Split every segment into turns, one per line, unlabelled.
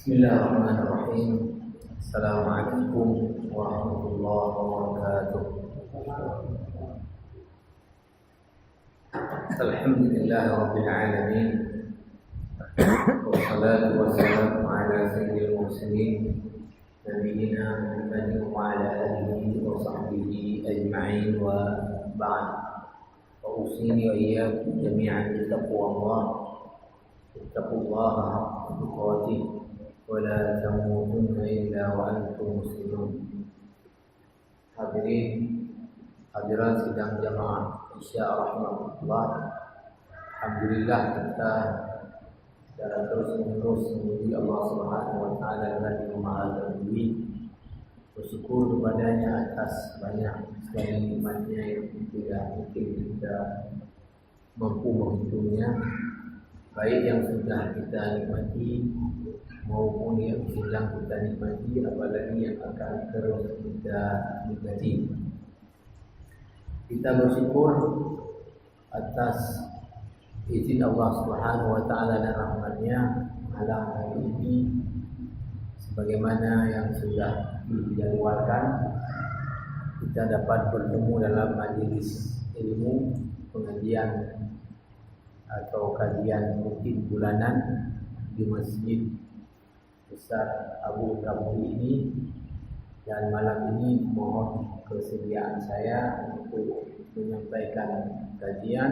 Bismillahirrahmanirrahim. Assalamualaikum warahmatullahi wabarakatuh. Alhamdulillahi rabbil alamin. Wassalatu wassalamu ala sayyidil mursalin nabiyyina Muhammadin wa ala alihi wa sahbihi ajma'in wa ba'd. Wa usini wa iyyakum jami'an bittaqwallah. Ittaqullaha haqqa tuqatih wa la tamutunna illa wa antum muslimun. Hadirin hadirat sidang jamaah Isya rahmatullah. Alhamdulillah kita secara terus-menerus memuji Allah Subhanahu wa taala yang Maha Tinggi. Bersyukur kepadanya atas banyak sekali nikmatnya yang tidak mungkin kita mampu menghitungnya, baik yang sudah kita nikmati maupun yang sedang kita nikmati, apalagi yang akan terus kita nikmati. Kita bersyukur atas izin Allah Subhanahu wa taala dan rahmatnya malam hari ini, sebagaimana yang sudah dijadwalkan, kita dapat bertemu dalam majelis ilmu pengajian atau kajian rutin bulanan di Masjid Besar Abu Ghamudi ini. Dan malam ini mohon kesediaan saya untuk menyampaikan kajian.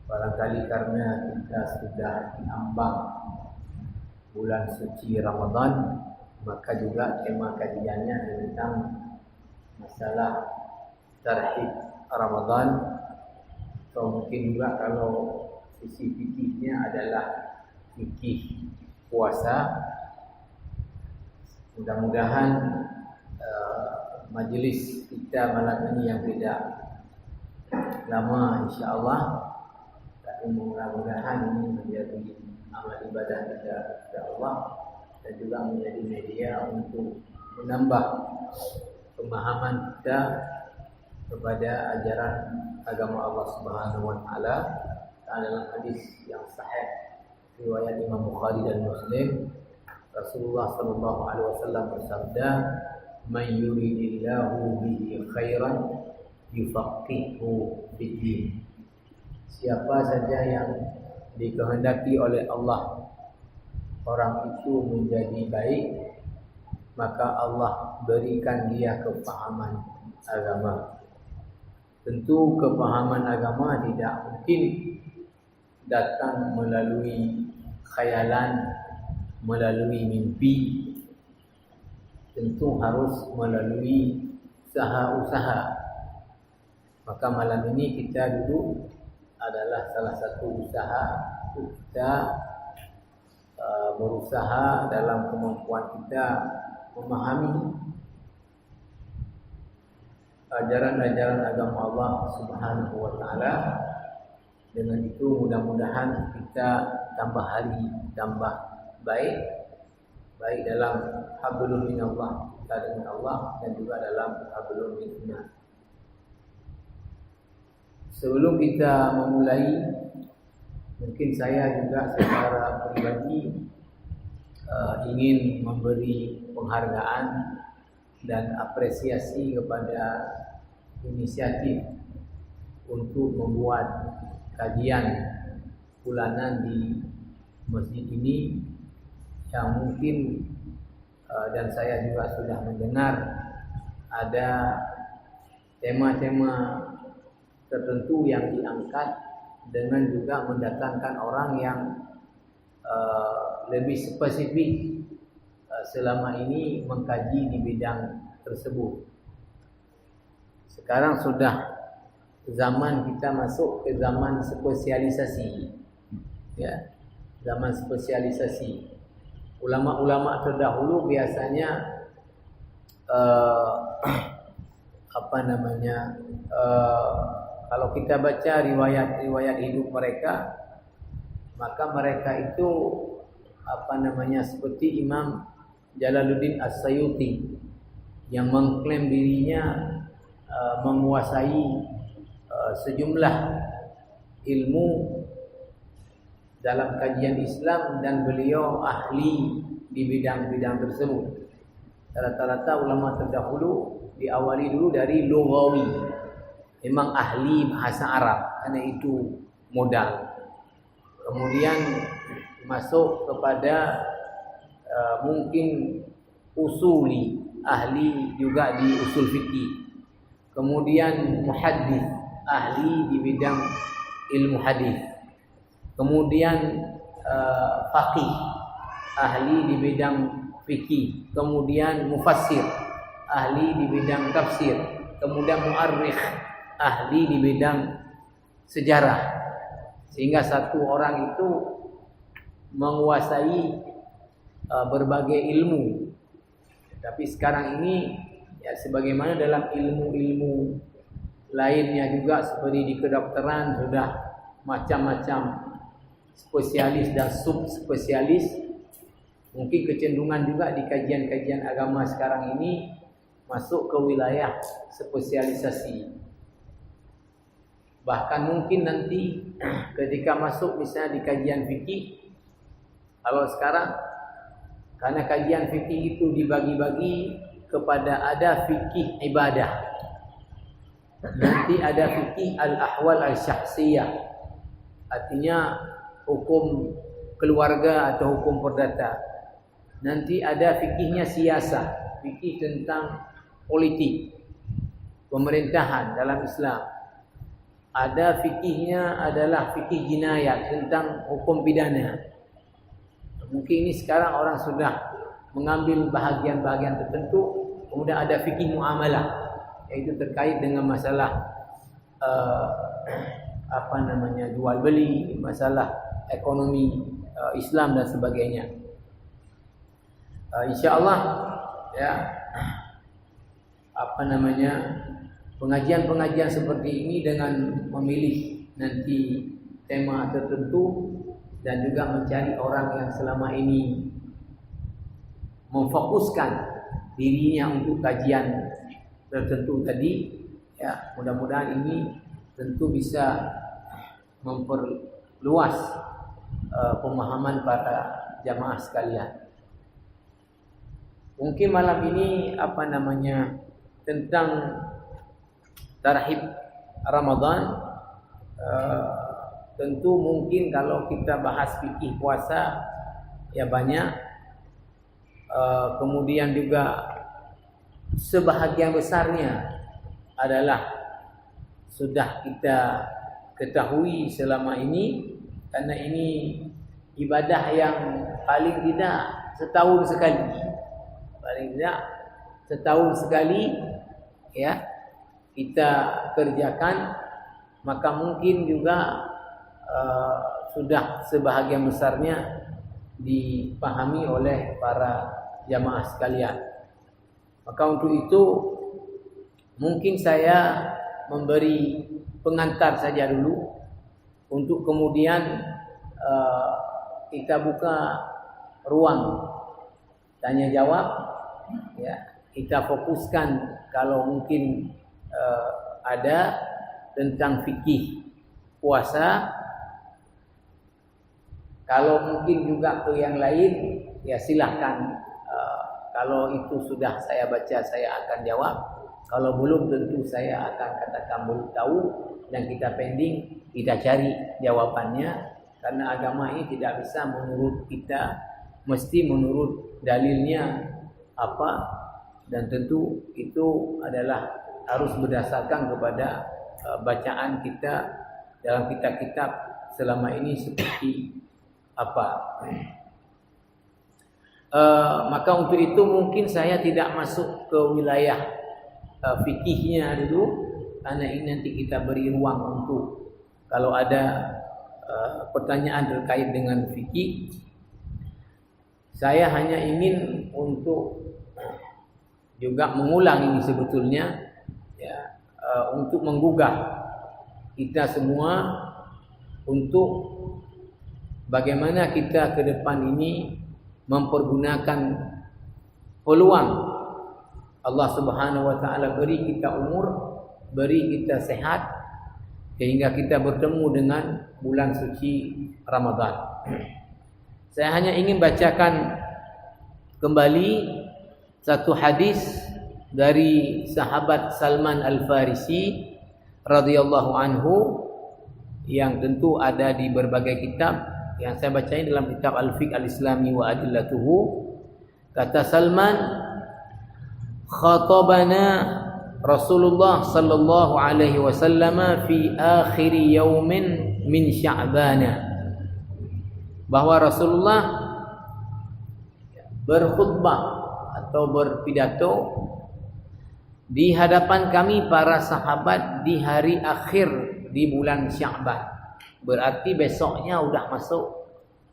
Barangkali karena kita sudah diambang bulan suci Ramadan, maka juga tema kajiannya tentang masalah tarhib Ramadan, atau mungkin juga kalau sisi fikihnya adalah fikih puasa. Mudah-mudahan majelis kita malam ini yang tidak lama insya-Allah, tapi mudah-mudahan ini menjadi amal ibadah kita kepada Allah dan juga menjadi media untuk menambah pemahaman kita kepada ajaran agama Allah Subhanahu wa taala. Dalam hadis yang sahih riwayat Imam Bukhari dan Muslim, Rasulullah sallallahu alaihi wasallam bersabda, "Man yuridillahu bihi khairan yufaqihuhu fid-din." Siapa saja yang dikehendaki oleh Allah orang itu menjadi baik, maka Allah berikan dia kefahaman agama. Tentu kefahaman agama tidak mungkin datang melalui khayalan, melalui mimpi. Tentu harus melalui usaha-usaha. Maka malam ini kita duduk adalah salah satu usaha kita berusaha dalam kemampuan kita memahami ajaran-ajaran agama Allah Subhanahu wa taala. Dengan itu mudah-mudahan kita tambah hari tambah baik, baik dalam hablum minallah, kita dengan Allah, dan juga dalam hablum minna. Sebelum kita memulai, mungkin saya juga secara pribadi ingin memberi penghargaan dan apresiasi kepada inisiatif untuk membuat kajian bulanan di masjid ini, yang mungkin dan saya juga sudah mendengar ada tema-tema tertentu yang diangkat dengan juga mendatangkan orang yang lebih spesifik selama ini mengkaji di bidang tersebut. Sekarang sudah zaman kita masuk ke zaman spesialisasi, ya, zaman spesialisasi. Ulama-ulama terdahulu biasanya kalau kita baca riwayat hidup mereka, maka mereka itu seperti Imam Jalaluddin As-Sayuti yang mengklaim dirinya menguasai sejumlah ilmu dalam kajian Islam, dan beliau ahli di bidang-bidang tersebut. Rata-rata ulama terdahulu diawali dulu dari lughawi, memang ahli bahasa Arab, karena itu modal. Kemudian masuk kepada mungkin usuli, ahli juga di usul fikih. Kemudian muhaddis, ahli di bidang ilmu hadis. Kemudian faqih, ahli di bidang fikih. Kemudian mufassir, ahli di bidang tafsir. Kemudian mu'arrikh, ahli di bidang sejarah. Sehingga satu orang itu menguasai berbagai ilmu. Tapi sekarang ini ya sebagaimana dalam ilmu-ilmu lainnya juga, seperti di kedokteran sudah macam-macam spesialis dan subspesialis. Mungkin kecenderungan juga di kajian-kajian agama sekarang ini masuk ke wilayah spesialisasi. Bahkan mungkin nanti ketika masuk misalnya di kajian fikih, kalau sekarang karena kajian fikih itu dibagi-bagi kepada ada fikih ibadah, nanti ada fikih al-ahwal al-syakhsiyah, artinya hukum keluarga atau hukum perdata. Nanti ada fikihnya siasah, fikih tentang politik, pemerintahan dalam Islam. Ada fikihnya adalah fikih jinayat, tentang hukum pidana. Mungkin ini sekarang orang sudah mengambil bahagian-bahagian tertentu. Kemudian ada fikih muamalah, yaitu terkait dengan masalah jual beli, masalah ekonomi Islam dan sebagainya. Insyaallah ya pengajian-pengajian seperti ini dengan memilih nanti tema tertentu dan juga mencari orang yang selama ini memfokuskan dirinya untuk kajian tertentu tadi, ya mudah-mudahan ini tentu bisa memperluas pemahaman para jamaah sekalian. Mungkin malam ini tentang tarhib Ramadan, tentu mungkin kalau kita bahas fikih puasa ya banyak, kemudian juga sebahagian besarnya adalah sudah kita ketahui selama ini, karena ini ibadah yang paling tidak setahun sekali ya kita kerjakan, maka mungkin juga sudah sebahagian besarnya dipahami oleh para jamaah sekalian. Maka untuk itu mungkin saya memberi pengantar saja dulu, untuk kemudian kita buka ruang tanya jawab, ya kita fokuskan kalau mungkin ada tentang fikih puasa. Kalau mungkin juga ke yang lain ya silahkan, kalau itu sudah saya baca saya akan jawab, kalau belum tentu saya akan katakan belum tahu, dan kita pending, kita cari jawabannya, karena agama ini tidak bisa menurut kita, mesti menurut dalilnya apa, dan tentu itu adalah harus berdasarkan kepada bacaan kita dalam kitab-kitab selama ini seperti apa. Maka untuk itu mungkin saya tidak masuk ke wilayah fikihnya dulu, karena ini nanti kita beri ruang untuk kalau ada pertanyaan terkait dengan fikih. Saya hanya ingin untuk juga mengulang ini sebetulnya ya, untuk menggugah kita semua untuk bagaimana kita ke depan ini mempergunakan peluang Allah Subhanahu wa taala, beri kita umur, beri kita sehat sehingga kita bertemu dengan bulan suci Ramadan. Saya hanya ingin bacakan kembali satu hadis dari sahabat Salman Al-Farisi radhiyallahu anhu yang tentu ada di berbagai kitab yang saya baca dalam kitab Al-Fiqh Al-Islami wa Adillatuhu. Kata Salman, khatabana Rasulullah sallallahu alaihi wasallam fi akhir yaumin min Sya'bana, bahwa Rasulullah berkhutbah atau berpidato di hadapan kami para sahabat di hari akhir di bulan Sya'ban. Berarti besoknya udah masuk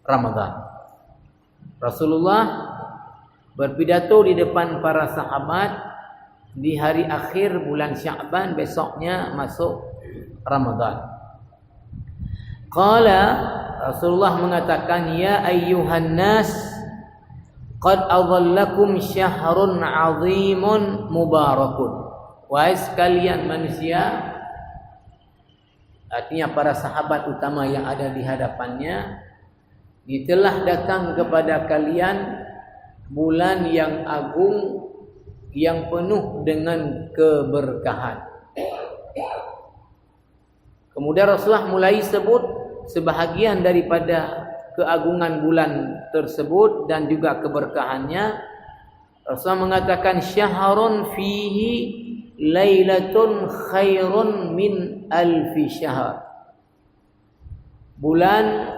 Ramadan. Rasulullah berpidato di depan para sahabat di hari akhir bulan Sya'ban, besoknya masuk Ramadan. Qala, Rasulullah mengatakan, ya ayyuhan nas, qad adhallakum syahrun 'azimun mubarakun. Wahai sekalian manusia, artinya para sahabat utama yang ada di hadapannya, telah datang kepada kalian bulan yang agung yang penuh dengan keberkahan. Kemudian Rasulullah mulai sebut sebahagian daripada keagungan bulan tersebut dan juga keberkahannya. Rasulullah mengatakan, syahrun fihi lailatun khairun min alfi syahr. Bulan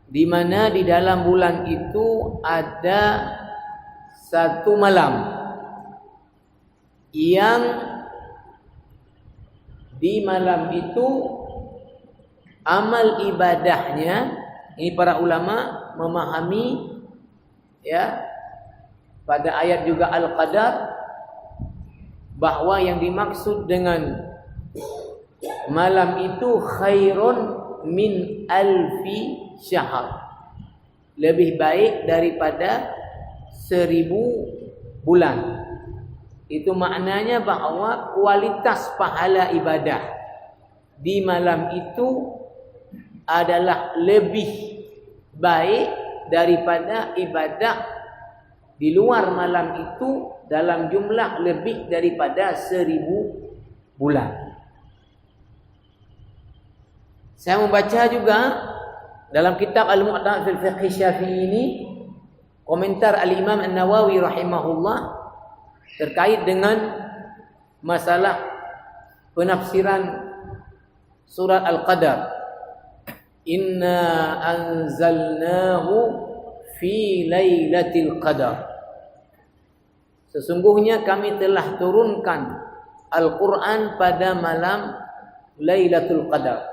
di mana di dalam bulan itu ada satu malam yang di malam itu amal ibadahnya, ini para ulama memahami ya pada ayat juga Al-Qadar, bahwa yang dimaksud dengan malam itu khairun min alfi syahr, lebih baik daripada 1000 bulan. Itu maknanya bahwa kualitas pahala ibadah di malam itu adalah lebih baik daripada ibadah di luar malam itu dalam jumlah lebih daripada 1000 bulan. Saya membaca juga dalam kitab Al-Mu'tamad fil Fiqh Syafi'i ini komentar Al-Imam An-Nawawi rahimahullah terkait dengan masalah penafsiran surat Al-Qadar. Inna anzalnahu fi lailatul qadar. Sesungguhnya kami telah turunkan Al-Quran pada malam Lailatul Qadar.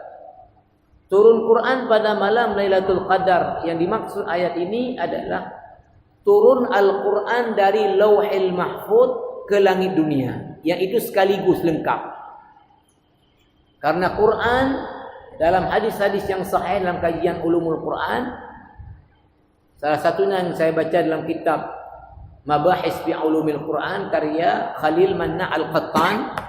Turun Quran pada malam Lailatul Qadar, yang dimaksud ayat ini adalah turun Al-Quran dari Lauhil Mahfuz ke langit dunia, yang itu sekaligus lengkap. Karena Quran dalam hadis-hadis yang sahih dalam kajian ulumul Quran, salah satunya yang saya baca dalam kitab Mabahis fi Ulumil Quran karya Khalil Manna Al-Qattan,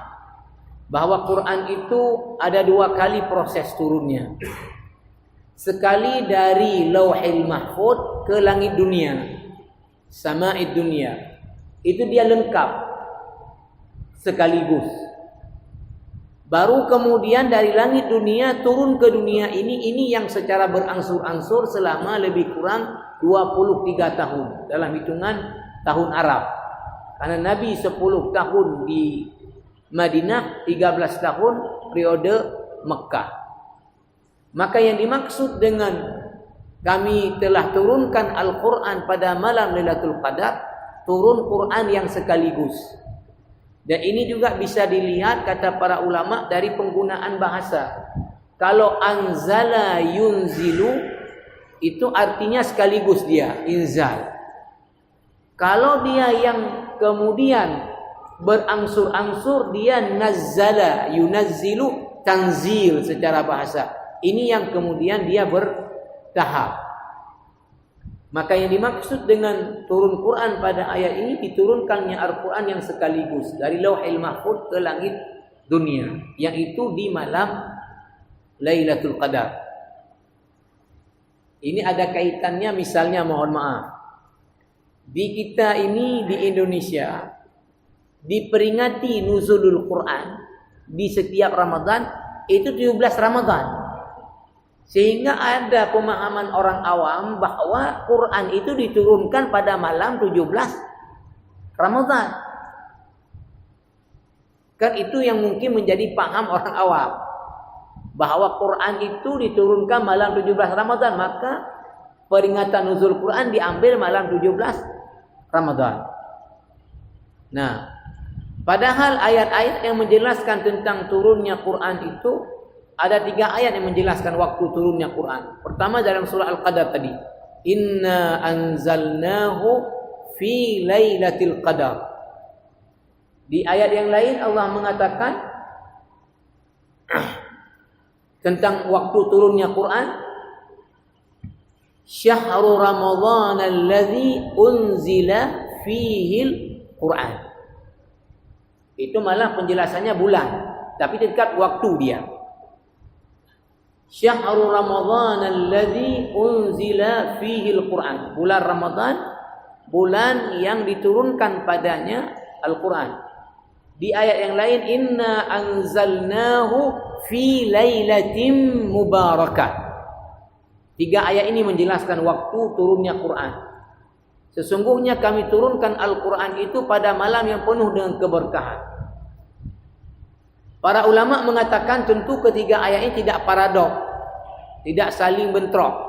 bahwa Quran itu ada 2 kali proses turunnya. Sekali dari Lauhil Mahfuz ke langit dunia, Sama'id dunia, itu dia lengkap sekaligus. Baru kemudian dari langit dunia turun ke dunia ini yang secara berangsur-angsur selama lebih kurang 23 tahun dalam hitungan tahun Arab. Karena Nabi 10 tahun di Madinah, 13 tahun periode Mekah. Maka yang dimaksud dengan kami telah turunkan Al-Quran pada malam Lailatul Qadar, turun Quran yang sekaligus. Dan ini juga bisa dilihat kata para ulama dari penggunaan bahasa. Kalau anzala yunzilu itu artinya sekaligus dia, inzal. Kalau dia yang kemudian berangsur-angsur, dia nazzala yunazzilu, tanzil secara bahasa. Ini yang kemudian dia bertahap. Maka yang dimaksud dengan turun Quran pada ayat ini, diturunkannya Al-Quran yang sekaligus dari Lauhil Mahfuz ke langit dunia, yang itu di malam Lailatul Qadar. Ini ada kaitannya, misalnya mohon maaf,
di kita ini di Indonesia diperingati nuzulul Quran di setiap Ramadan itu 17 Ramadan. Sehingga ada pemahaman orang awam bahwa Quran itu diturunkan pada malam 17 Ramadan. Kan itu yang mungkin menjadi paham orang awam, bahwa Quran itu diturunkan malam 17 Ramadan, maka peringatan nuzul Quran diambil malam 17 Ramadan. Nah, padahal ayat-ayat yang menjelaskan tentang turunnya Quran itu ada 3 ayat yang menjelaskan waktu turunnya Quran. Pertama dalam surah Al-Qadar tadi, inna anzalnahu fi lailatul qadar. Di ayat yang lain Allah mengatakan tentang waktu turunnya Quran, syahrul ramadhan alladzi unzila fihil Quran. Itu malah penjelasannya bulan, tapi dekat waktu dia. Syahrul ramadhan alladzi unzila fihil Quran. Bulan Ramadan, bulan yang diturunkan padanya Al-Quran. Di ayat yang lain, inna anzalnahu fi lailatin mubarakah. 3 ayat ini menjelaskan waktu turunnya Quran. Sesungguhnya kami turunkan Al-Quran itu pada malam yang penuh dengan keberkahan. Para ulama mengatakan tentu ketiga ayat ini tidak paradok, tidak saling bentrok.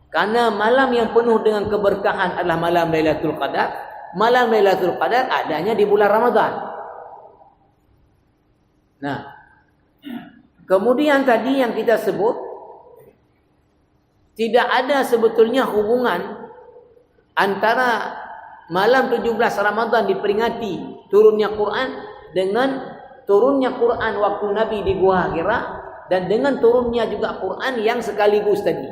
Karena malam yang penuh dengan keberkahan adalah malam Lailatul Qadar. Malam Lailatul Qadar adanya di bulan Ramadan. Nah, kemudian tadi yang kita sebut, tidak ada sebetulnya hubungan antara malam 17 Ramadan diperingati turunnya Quran dengan turunnya Quran waktu Nabi di Gua Hira, dan dengan turunnya juga Quran yang sekaligus tadi.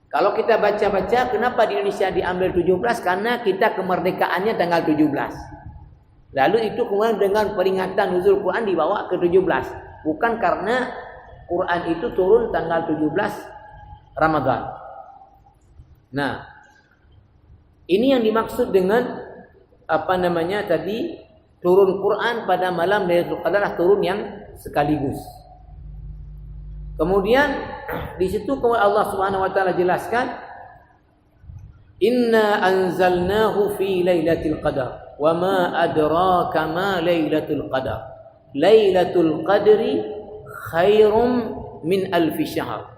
Kalau kita baca-baca, kenapa di Indonesia diambil 17? Karena kita kemerdekaannya tanggal 17. Lalu itu kemudian dengan peringatan nuzul Quran dibawa ke 17. Bukan karena Quran itu turun tanggal 17 Ramadan. Nah, ini yang dimaksud dengan tadi turun Quran pada malam Lailatul Qadar, turun yang sekaligus. Kemudian di situ Allah Subhanahu wa taala jelaskan, inna anzalnahu fi lailatul qadar wa ma adraka ma lailatul qadar lailatul qadri khairum min alfi syahr.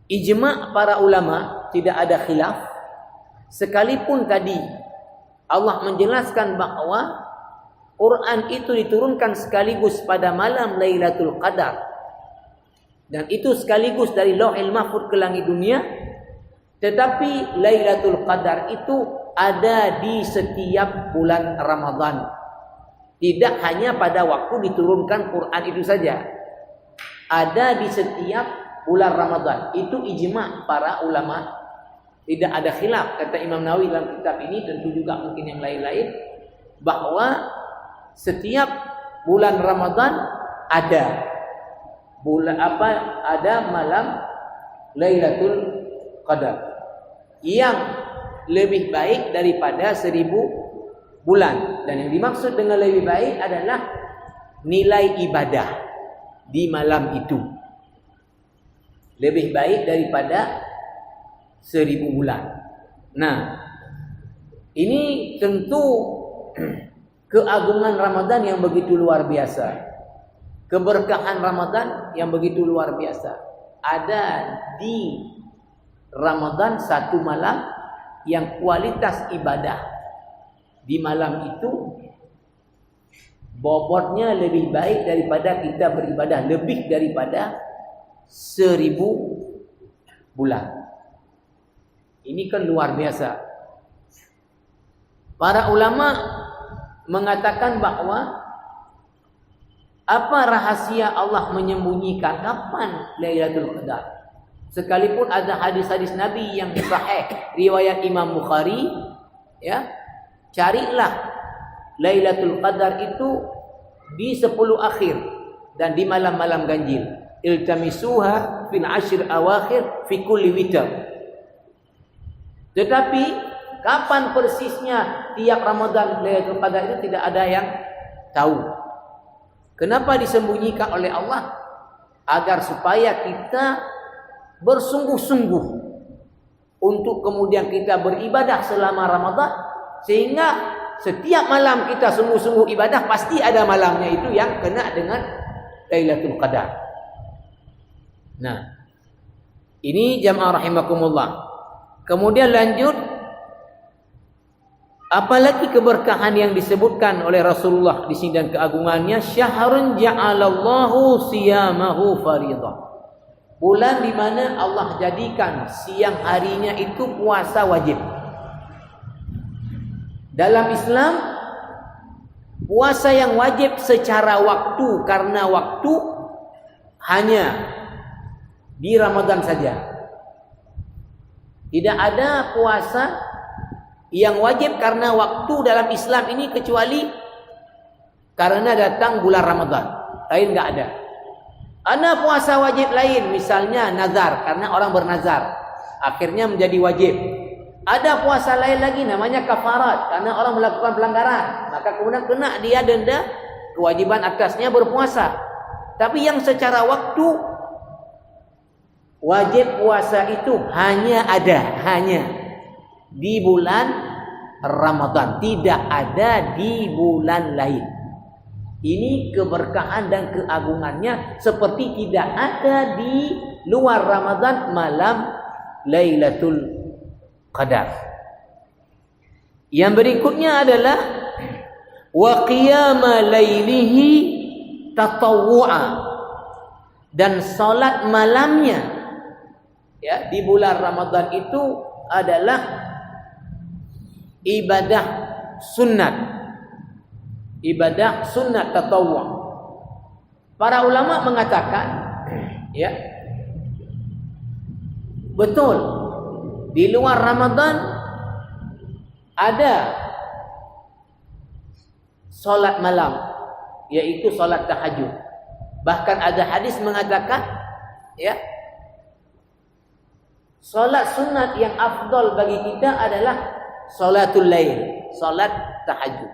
Ijma' para ulama, tidak ada khilaf, sekalipun tadi Allah menjelaskan bahwa Quran itu diturunkan sekaligus pada malam Lailatul Qadar, dan itu sekaligus dari Lauhil Mahfuz ke langit dunia. Tetapi Lailatul Qadar itu ada di setiap bulan Ramadan. Tidak hanya pada waktu diturunkan Quran itu saja. Ada di setiap bulan Ramadan. Itu ijma' para ulama. Tidak ada khilaf, kata Imam Nawawi dalam kitab ini, tentu juga mungkin yang lain-lain, bahwa setiap bulan Ramadan ada malam Lailatul Qadar yang lebih baik daripada 1000 bulan. Dan yang dimaksud dengan lebih baik adalah nilai ibadah di malam itu lebih baik daripada 1000 bulan. Nah, ini tentu keagungan Ramadan yang begitu luar biasa, keberkahan Ramadan yang begitu luar biasa. Ada di Ramadan satu malam yang kualitas ibadah di malam itu bobotnya lebih baik daripada kita beribadah lebih daripada 1000 bulan. Ini kan luar biasa. Para ulama mengatakan bahwa apa rahasia Allah menyembunyikan kapan Lailatul Qadar? Sekalipun ada hadis-hadis Nabi yang sahih riwayat Imam Bukhari, ya, carilah Lailatul Qadar itu di 10 akhir dan di malam-malam ganjil. Iltamisuha fil ashr awakhir fi kulli witr. Tetapi Kapan persisnya tiap Ramadan Lailatul Qadar itu tidak ada yang tahu. Kenapa disembunyikan oleh Allah? Agar supaya kita bersungguh-sungguh untuk kemudian kita beribadah selama Ramadan, sehingga setiap malam kita sungguh-sungguh ibadah, pasti ada malamnya itu yang kena dengan Lailatul Qadar. Nah, ini jamaah rahimakumullah. Kemudian lanjut, apalagi keberkahan yang disebutkan oleh Rasulullah di sini dan keagungannya, syahrun ja'alallahu siyamahu faridah. Bulan di mana Allah jadikan siang harinya itu puasa wajib. Dalam Islam, puasa yang wajib secara waktu, karena waktu hanya di Ramadan saja. Tidak ada puasa yang wajib karena waktu dalam Islam ini kecuali karena datang bulan Ramadan. Lain enggak ada. Ada puasa wajib lain, misalnya nazar, karena orang bernazar akhirnya menjadi wajib. Ada puasa lain lagi namanya kafarat, karena orang melakukan pelanggaran, maka kemudian kena dia denda, kewajiban atasnya berpuasa. Tapi yang secara waktu wajib puasa itu hanya di bulan Ramadan, tidak ada di bulan lain. Ini keberkahan dan keagungannya, seperti tidak ada di luar Ramadan malam Lailatul Qadar. Yang berikutnya adalah wa qiyama lailihi tatawwu'a, dan salat malamnya ya di bulan Ramadan itu adalah ibadah sunat. Ibadah sunat tatawwu'. Para ulama mengatakan ya, betul di luar Ramadan ada solat malam, yaitu solat tahajud. Bahkan ada hadis mengatakan ya, solat sunat yang afdal bagi kita adalah solatul lail, solat tahajud.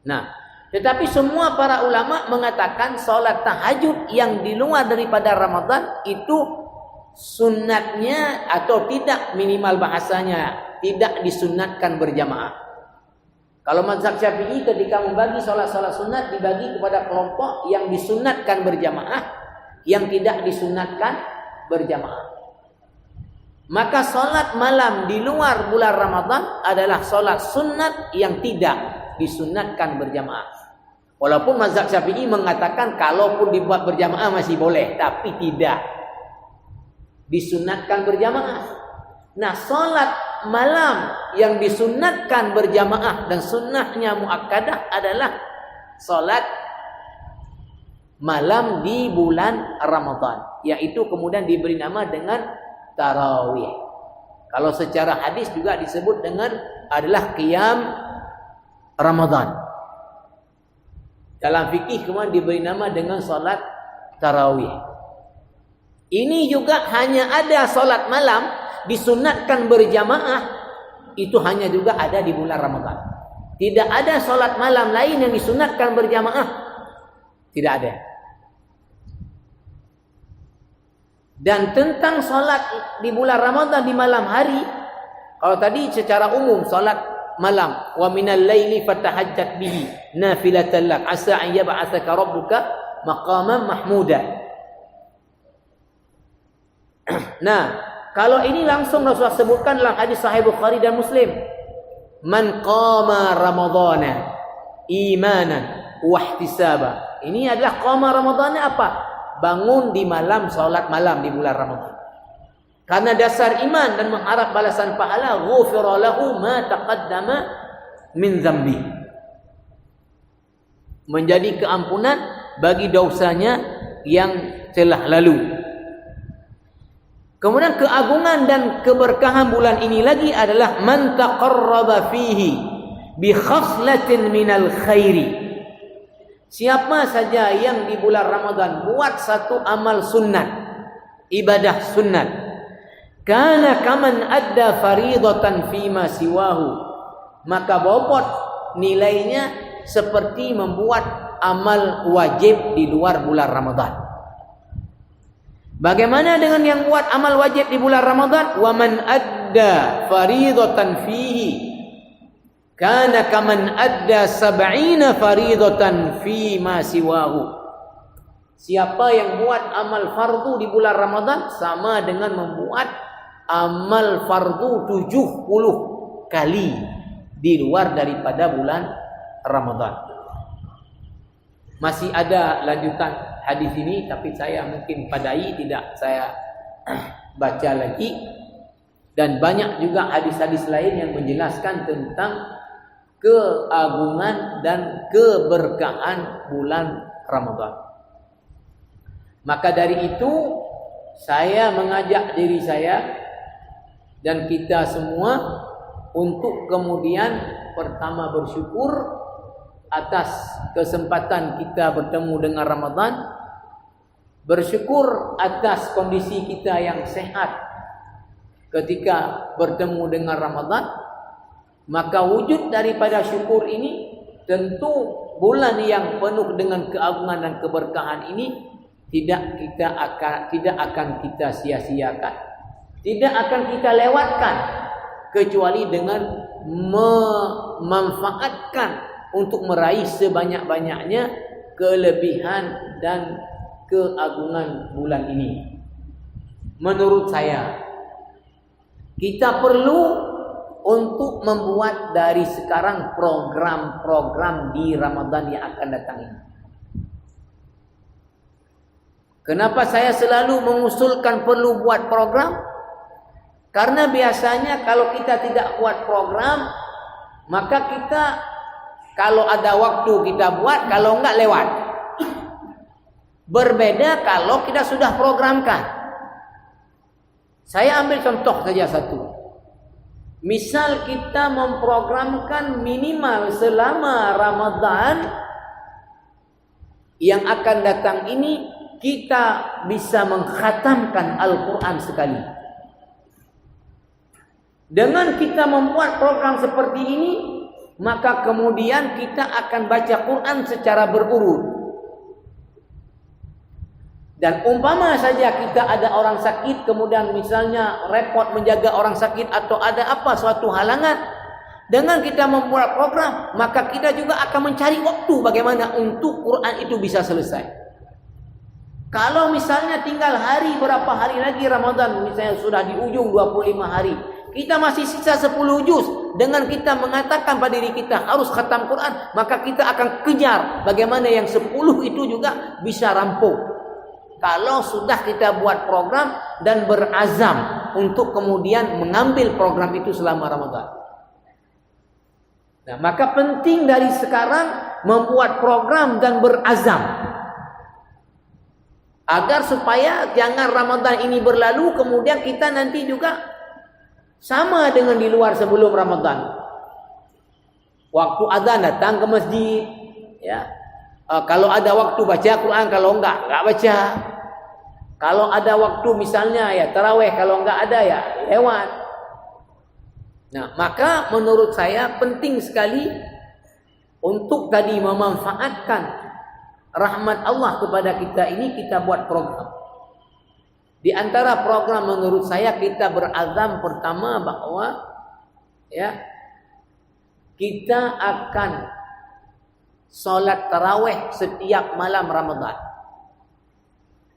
Nah, tetapi semua para ulama mengatakan solat tahajud yang di luar daripada Ramadan itu sunatnya atau tidak, minimal bahasanya tidak disunatkan berjamaah. Kalau mazhab Syafi'i ketika membagi solat-solat sunat dibagi kepada kelompok yang disunatkan berjamaah, yang tidak disunatkan berjamaah. Maka solat malam di luar bulan Ramadan adalah solat sunat yang tidak disunatkan berjamaah. Walaupun mazhab Syafi'i mengatakan kalaupun dibuat berjamaah masih boleh, tapi tidak disunatkan berjamaah. Nah, solat malam yang disunatkan berjamaah dan sunnahnya muakkadah adalah solat malam di bulan Ramadan, yaitu kemudian diberi nama dengan tarawih. Kalau secara hadis juga disebut dengan adalah qiyam Ramadan. Dalam fikih kemudian diberi nama dengan solat tarawih. Ini juga hanya ada solat malam disunatkan berjamaah, itu hanya juga ada di bulan Ramadan. Tidak ada solat malam lain yang disunatkan berjamaah, tidak ada. Dan tentang solat di bulan Ramadan di malam hari, kalau tadi secara umum solat malam, wa minal laili fatahajjat bihi nafilatan lak asa an yab'atsaka rabbuka maqaman mahmuda. Nah, kalau ini langsung Rasulullah sebutkan dalam hadis Sahih Bukhari dan Muslim, man qama ramadhana imanan wa ihtisaba. Ini adalah qama ramadhana apa? Bangun di malam, salat malam di bulan Ramadan. Karena dasar iman dan mengharap balasan pahala, ghufira lahu ma taqaddama min dzambi. Menjadi keampunan bagi dosanya yang telah lalu. Kemudian keagungan dan keberkahan bulan ini lagi adalah man taqarraba fihi bi khaslatin minal khairi. Siapa saja yang di bulan Ramadan buat satu amal sunnat, ibadah sunnat, kana kaman adda faridatan fima siwahu, maka bobot nilainya seperti membuat amal wajib di luar bulan Ramadan. Bagaimana dengan yang buat amal wajib di bulan Ramadan? Wa man adda faridatan fihi kana kaman adda 70 faridatan fi ma siwahu. Siapa yang buat amal fardu di bulan Ramadan sama dengan membuat amal fardu 70 kali di luar daripada bulan Ramadan. Masih ada lanjutan hadis ini, tapi saya mungkin padai, tidak saya baca lagi. Dan banyak juga hadis-hadis lain yang menjelaskan tentang keagungan dan keberkahan bulan Ramadan. Maka dari itu saya mengajak diri saya dan kita semua untuk kemudian pertama bersyukur atas kesempatan kita bertemu dengan Ramadan, bersyukur atas kondisi kita yang sehat ketika bertemu dengan Ramadan. Maka wujud daripada syukur ini, tentu bulan yang penuh dengan keagungan dan keberkahan ini tidak akan kita sia-siakan, tidak akan kita lewatkan, kecuali dengan memanfaatkan untuk meraih sebanyak-banyaknya kelebihan dan keagungan bulan ini. Menurut saya, kita perlu untuk membuat dari sekarang program-program di Ramadan yang akan datang ini. Kenapa saya selalu mengusulkan perlu buat program? Karena biasanya kalau kita tidak buat program, maka kita kalau ada waktu kita buat, kalau enggak lewat. Berbeda kalau kita sudah programkan. Saya ambil contoh saja satu. Misal kita memprogramkan minimal selama Ramadan yang akan datang ini, kita bisa mengkhatamkan Al-Quran sekali. Dengan kita membuat program seperti ini, maka kemudian kita akan baca Quran secara berurut. Dan umpama saja kita ada orang sakit, kemudian misalnya repot menjaga orang sakit atau ada apa suatu halangan, dengan kita membuat program, maka kita juga akan mencari waktu bagaimana untuk Quran itu bisa selesai. Kalau misalnya tinggal berapa hari lagi Ramadan, misalnya sudah di ujung 25 hari, kita masih sisa 10 juz, dengan kita mengatakan pada diri kita harus khatam Quran, maka kita akan kejar bagaimana yang 10 itu juga bisa rampung. Kalau sudah kita buat program dan berazam untuk kemudian mengambil program itu selama Ramadan. Nah, maka penting dari sekarang membuat program dan berazam, agar supaya jangan Ramadan ini berlalu kemudian kita nanti juga sama dengan di luar sebelum Ramadan. Waktu azan datang ke masjid, ya. Kalau ada waktu baca Quran, kalau enggak baca. Kalau ada waktu misalnya ya tarawih, kalau enggak ada ya lewat. Nah, maka menurut saya penting sekali untuk tadi memanfaatkan rahmat Allah kepada kita ini, kita buat program. Di antara program menurut saya kita berazam pertama bahwa ya kita akan solat tarawih setiap malam Ramadan.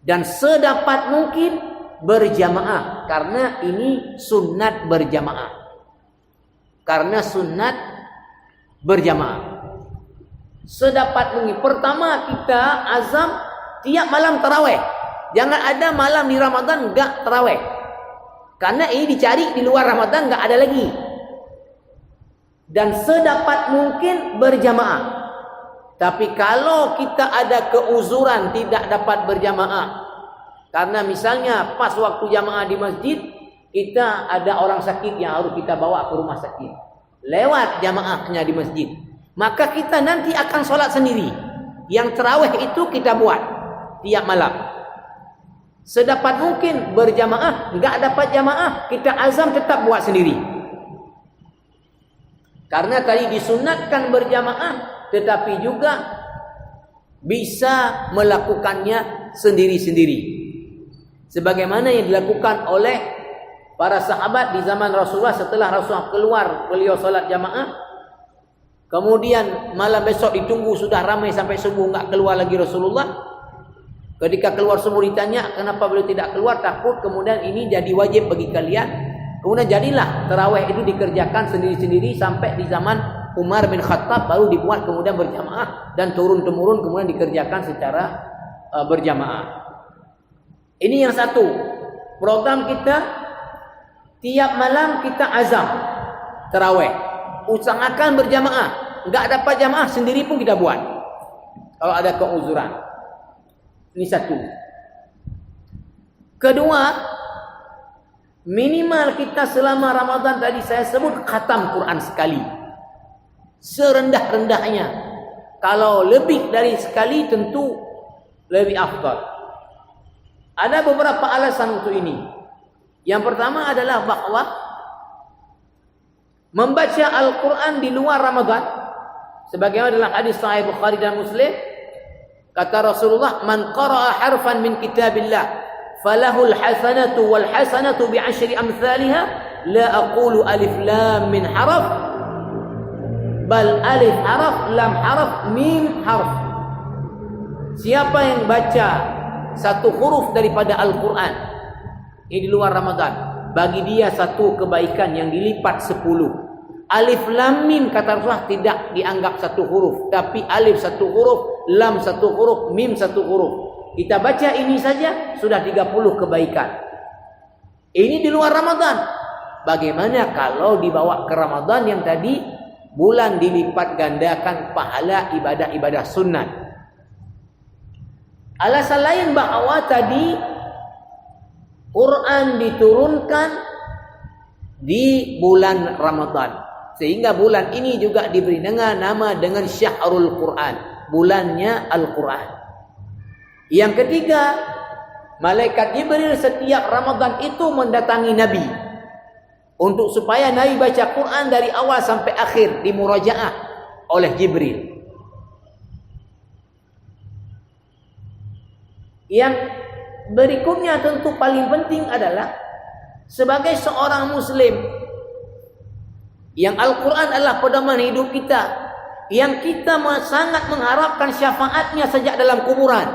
Dan sedapat mungkin berjamaah, karena ini sunat berjamaah. Karena sunat berjamaah. Sedapat mungkin. Pertama kita azam tiap malam tarawih. Jangan ada malam di Ramadan enggak tarawih. Karena ini dicari di luar Ramadan enggak ada lagi. Dan sedapat mungkin berjamaah. Tapi kalau kita ada keuzuran tidak dapat berjamaah, karena misalnya pas waktu jamaah di masjid, kita ada orang sakit yang harus kita bawa ke rumah sakit, lewat jamaahnya di masjid, maka kita nanti akan sholat sendiri. Yang tarawih itu kita buat tiap malam. Sedapat mungkin berjamaah, enggak dapat jamaah, kita azam tetap buat sendiri. Karena tadi disunatkan berjamaah, tetapi juga bisa melakukannya sendiri-sendiri. Sebagaimana yang dilakukan oleh para sahabat di zaman Rasulullah. Setelah Rasulullah keluar, beliau solat jamaah, kemudian malam besok ditunggu sudah ramai sampai subuh, enggak keluar lagi Rasulullah. Ketika keluar subuh ditanya kenapa beliau tidak keluar, takut kemudian ini jadi wajib bagi kalian. Kemudian jadilah tarawih itu dikerjakan sendiri-sendiri sampai di zaman Umar bin Khattab, baru dibuat kemudian berjamaah dan turun-temurun kemudian dikerjakan secara berjamaah. Ini yang satu. Program kita tiap malam kita azam tarawih. Usahakan berjamaah. Enggak dapat jamaah sendiri pun kita buat. Kalau ada keuzuran. Ini satu. Kedua, minimal kita selama Ramadan tadi saya sebut khatam Quran sekali. Serendah-rendahnya. Kalau lebih dari sekali tentu lebih afdal. Ada beberapa alasan untuk ini. Yang pertama adalah bahwa membaca Al-Quran di luar Ramadan, sebagaimana dalam hadis Sahih Bukhari dan Muslim, kata Rasulullah, "Man qara'a harfan min kitabillah falahul hasanatu wal hasanatu bi 'ashri amsalha, la aqulu alif lam min harf, bal alif harf, lam harf, mim harf." Siapa yang baca satu huruf daripada Al-Quran ini di luar Ramadan, bagi dia satu kebaikan yang dilipat 10. Alif lam mim kata Rasulullah tidak dianggap satu huruf, tapi alif satu huruf, lam satu huruf, mim satu huruf. Kita baca ini saja sudah 30 kebaikan. Ini di luar Ramadan. Bagaimana kalau dibawa ke Ramadan yang tadi bulan dilipat gandakan pahala ibadah-ibadah sunat? Alasan lain bahwa tadi Quran diturunkan di bulan Ramadan, sehingga bulan ini juga diberi nama dengan Syahrul Quran, bulannya Al-Quran. Yang ketiga, malaikat Jibril setiap Ramadan itu mendatangi Nabi untuk supaya Nabi baca Quran dari awal sampai akhir, dimurajaah oleh Jibril. Yang berikutnya tentu paling penting adalah sebagai seorang muslim yang Al-Quran adalah pedoman hidup kita, yang kita sangat mengharapkan syafaatnya sejak dalam kuburan,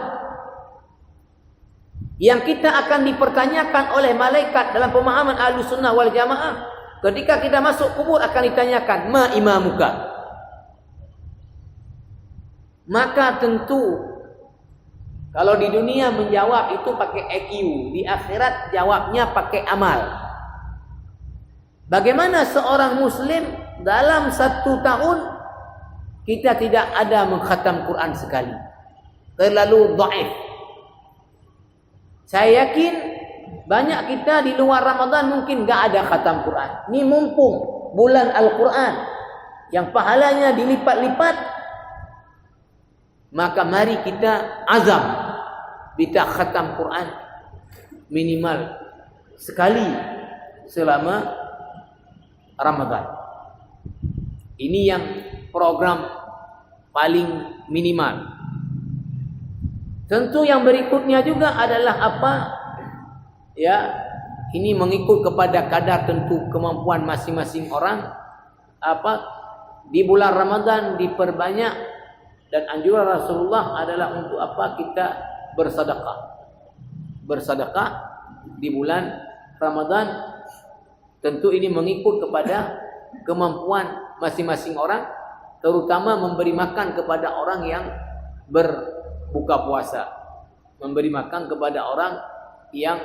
yang kita akan dipertanyakan oleh malaikat dalam pemahaman Ahlussunnah wal Jamaah. Ketika kita masuk kubur akan ditanyakan, ma imamuka. Maka tentu kalau di dunia menjawab itu pakai EQ, di akhirat jawabnya pakai amal. Bagaimana seorang muslim dalam 1 tahun kita tidak ada mengkhatam Quran sekali? Terlalu dhaif. Saya yakin banyak kita di luar Ramadan mungkin enggak ada khatam Quran. Ini mumpung bulan Al-Quran yang pahalanya dilipat-lipat, maka mari kita azam kita khatam Quran minimal sekali selama Ramadan. Ini yang program paling minimal. Tentu yang berikutnya juga adalah apa? Ya, ini mengikut kepada kadar tentu kemampuan masing-masing orang. Apa? Di bulan Ramadan diperbanyak, dan anjuran Rasulullah adalah untuk apa? Kita bersedekah. Bersedekah di bulan Ramadan. Tentu ini mengikut kepada kemampuan masing-masing orang, terutama memberi makan kepada orang yang berbuka puasa. Memberi makan kepada orang yang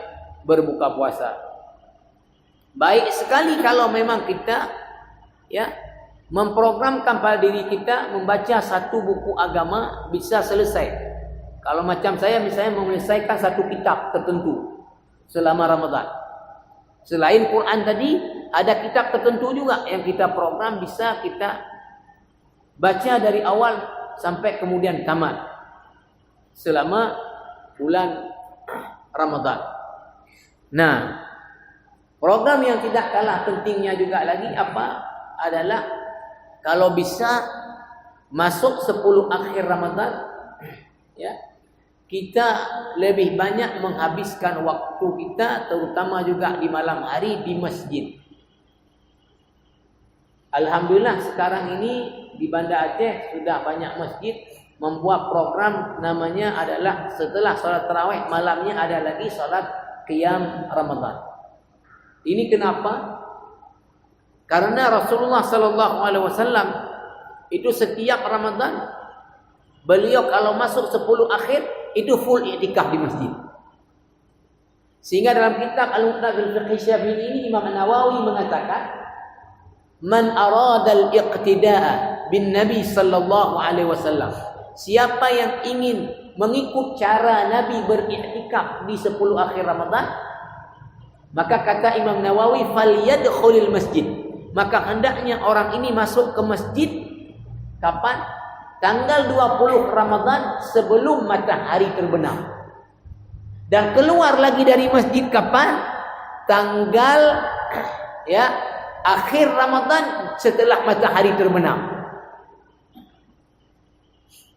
berbuka puasa. Baik sekali kalau memang kita ya memprogramkan pada diri kita membaca satu buku agama bisa selesai. Kalau macam saya misalnya menyelesaikan satu kitab tertentu selama Ramadan. Selain Quran tadi, ada kitab tertentu juga yang kita program bisa kita baca dari awal sampai kemudian tamat selama bulan Ramadan. Nah, program yang tidak kalah pentingnya juga lagi adalah kalau bisa masuk 10 akhir Ramadan, ya, kita lebih banyak menghabiskan waktu kita, terutama juga di malam hari, di masjid. Alhamdulillah sekarang ini di Banda Aceh sudah banyak masjid membuat program, namanya adalah setelah sholat tarawih malamnya ada lagi sholat qiyam Ramadan. Ini kenapa? Karena Rasulullah SAW itu setiap Ramadan beliau kalau masuk 10 akhir itu full i'tikaf di masjid. Sehingga dalam kitab Al-Muqtadil Fiqh Syafi'i ini Imam Nawawi mengatakan, man arada al-iqtida'a bin Nabi sallallahu alaihi wasallam, siapa yang ingin mengikut cara Nabi beriktikaf di 10 akhir Ramadan, maka kata Imam Nawawi, falyadkhulil masjid, maka hendaknya orang ini masuk ke masjid kapan? Tanggal 20 Ramadan sebelum matahari terbenam. Dan keluar lagi dari masjid kapan? Tanggal akhir Ramadan setelah matahari terbenam.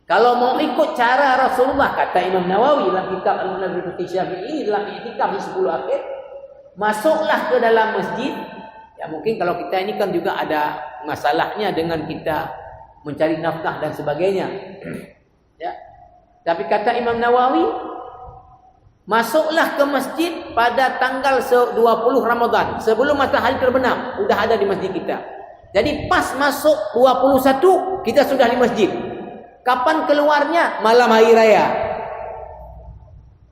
Kalau mau ikut cara Rasulullah, kata Imam Nawawi dalam kitab Al-Muqtadil Fiqh Syafi'i ini, dalam i'tikaf di 10 akhir, masuklah ke dalam masjid. Ya mungkin kalau kita ini kan juga ada masalahnya dengan kita mencari nafkah dan sebagainya. Ya. Tapi kata Imam Nawawi, masuklah ke masjid pada tanggal 20 Ramadan sebelum matahari terbenam, sudah ada di masjid kita. Jadi pas masuk 21 kita sudah di masjid. Kapan keluarnya? Malam hari raya.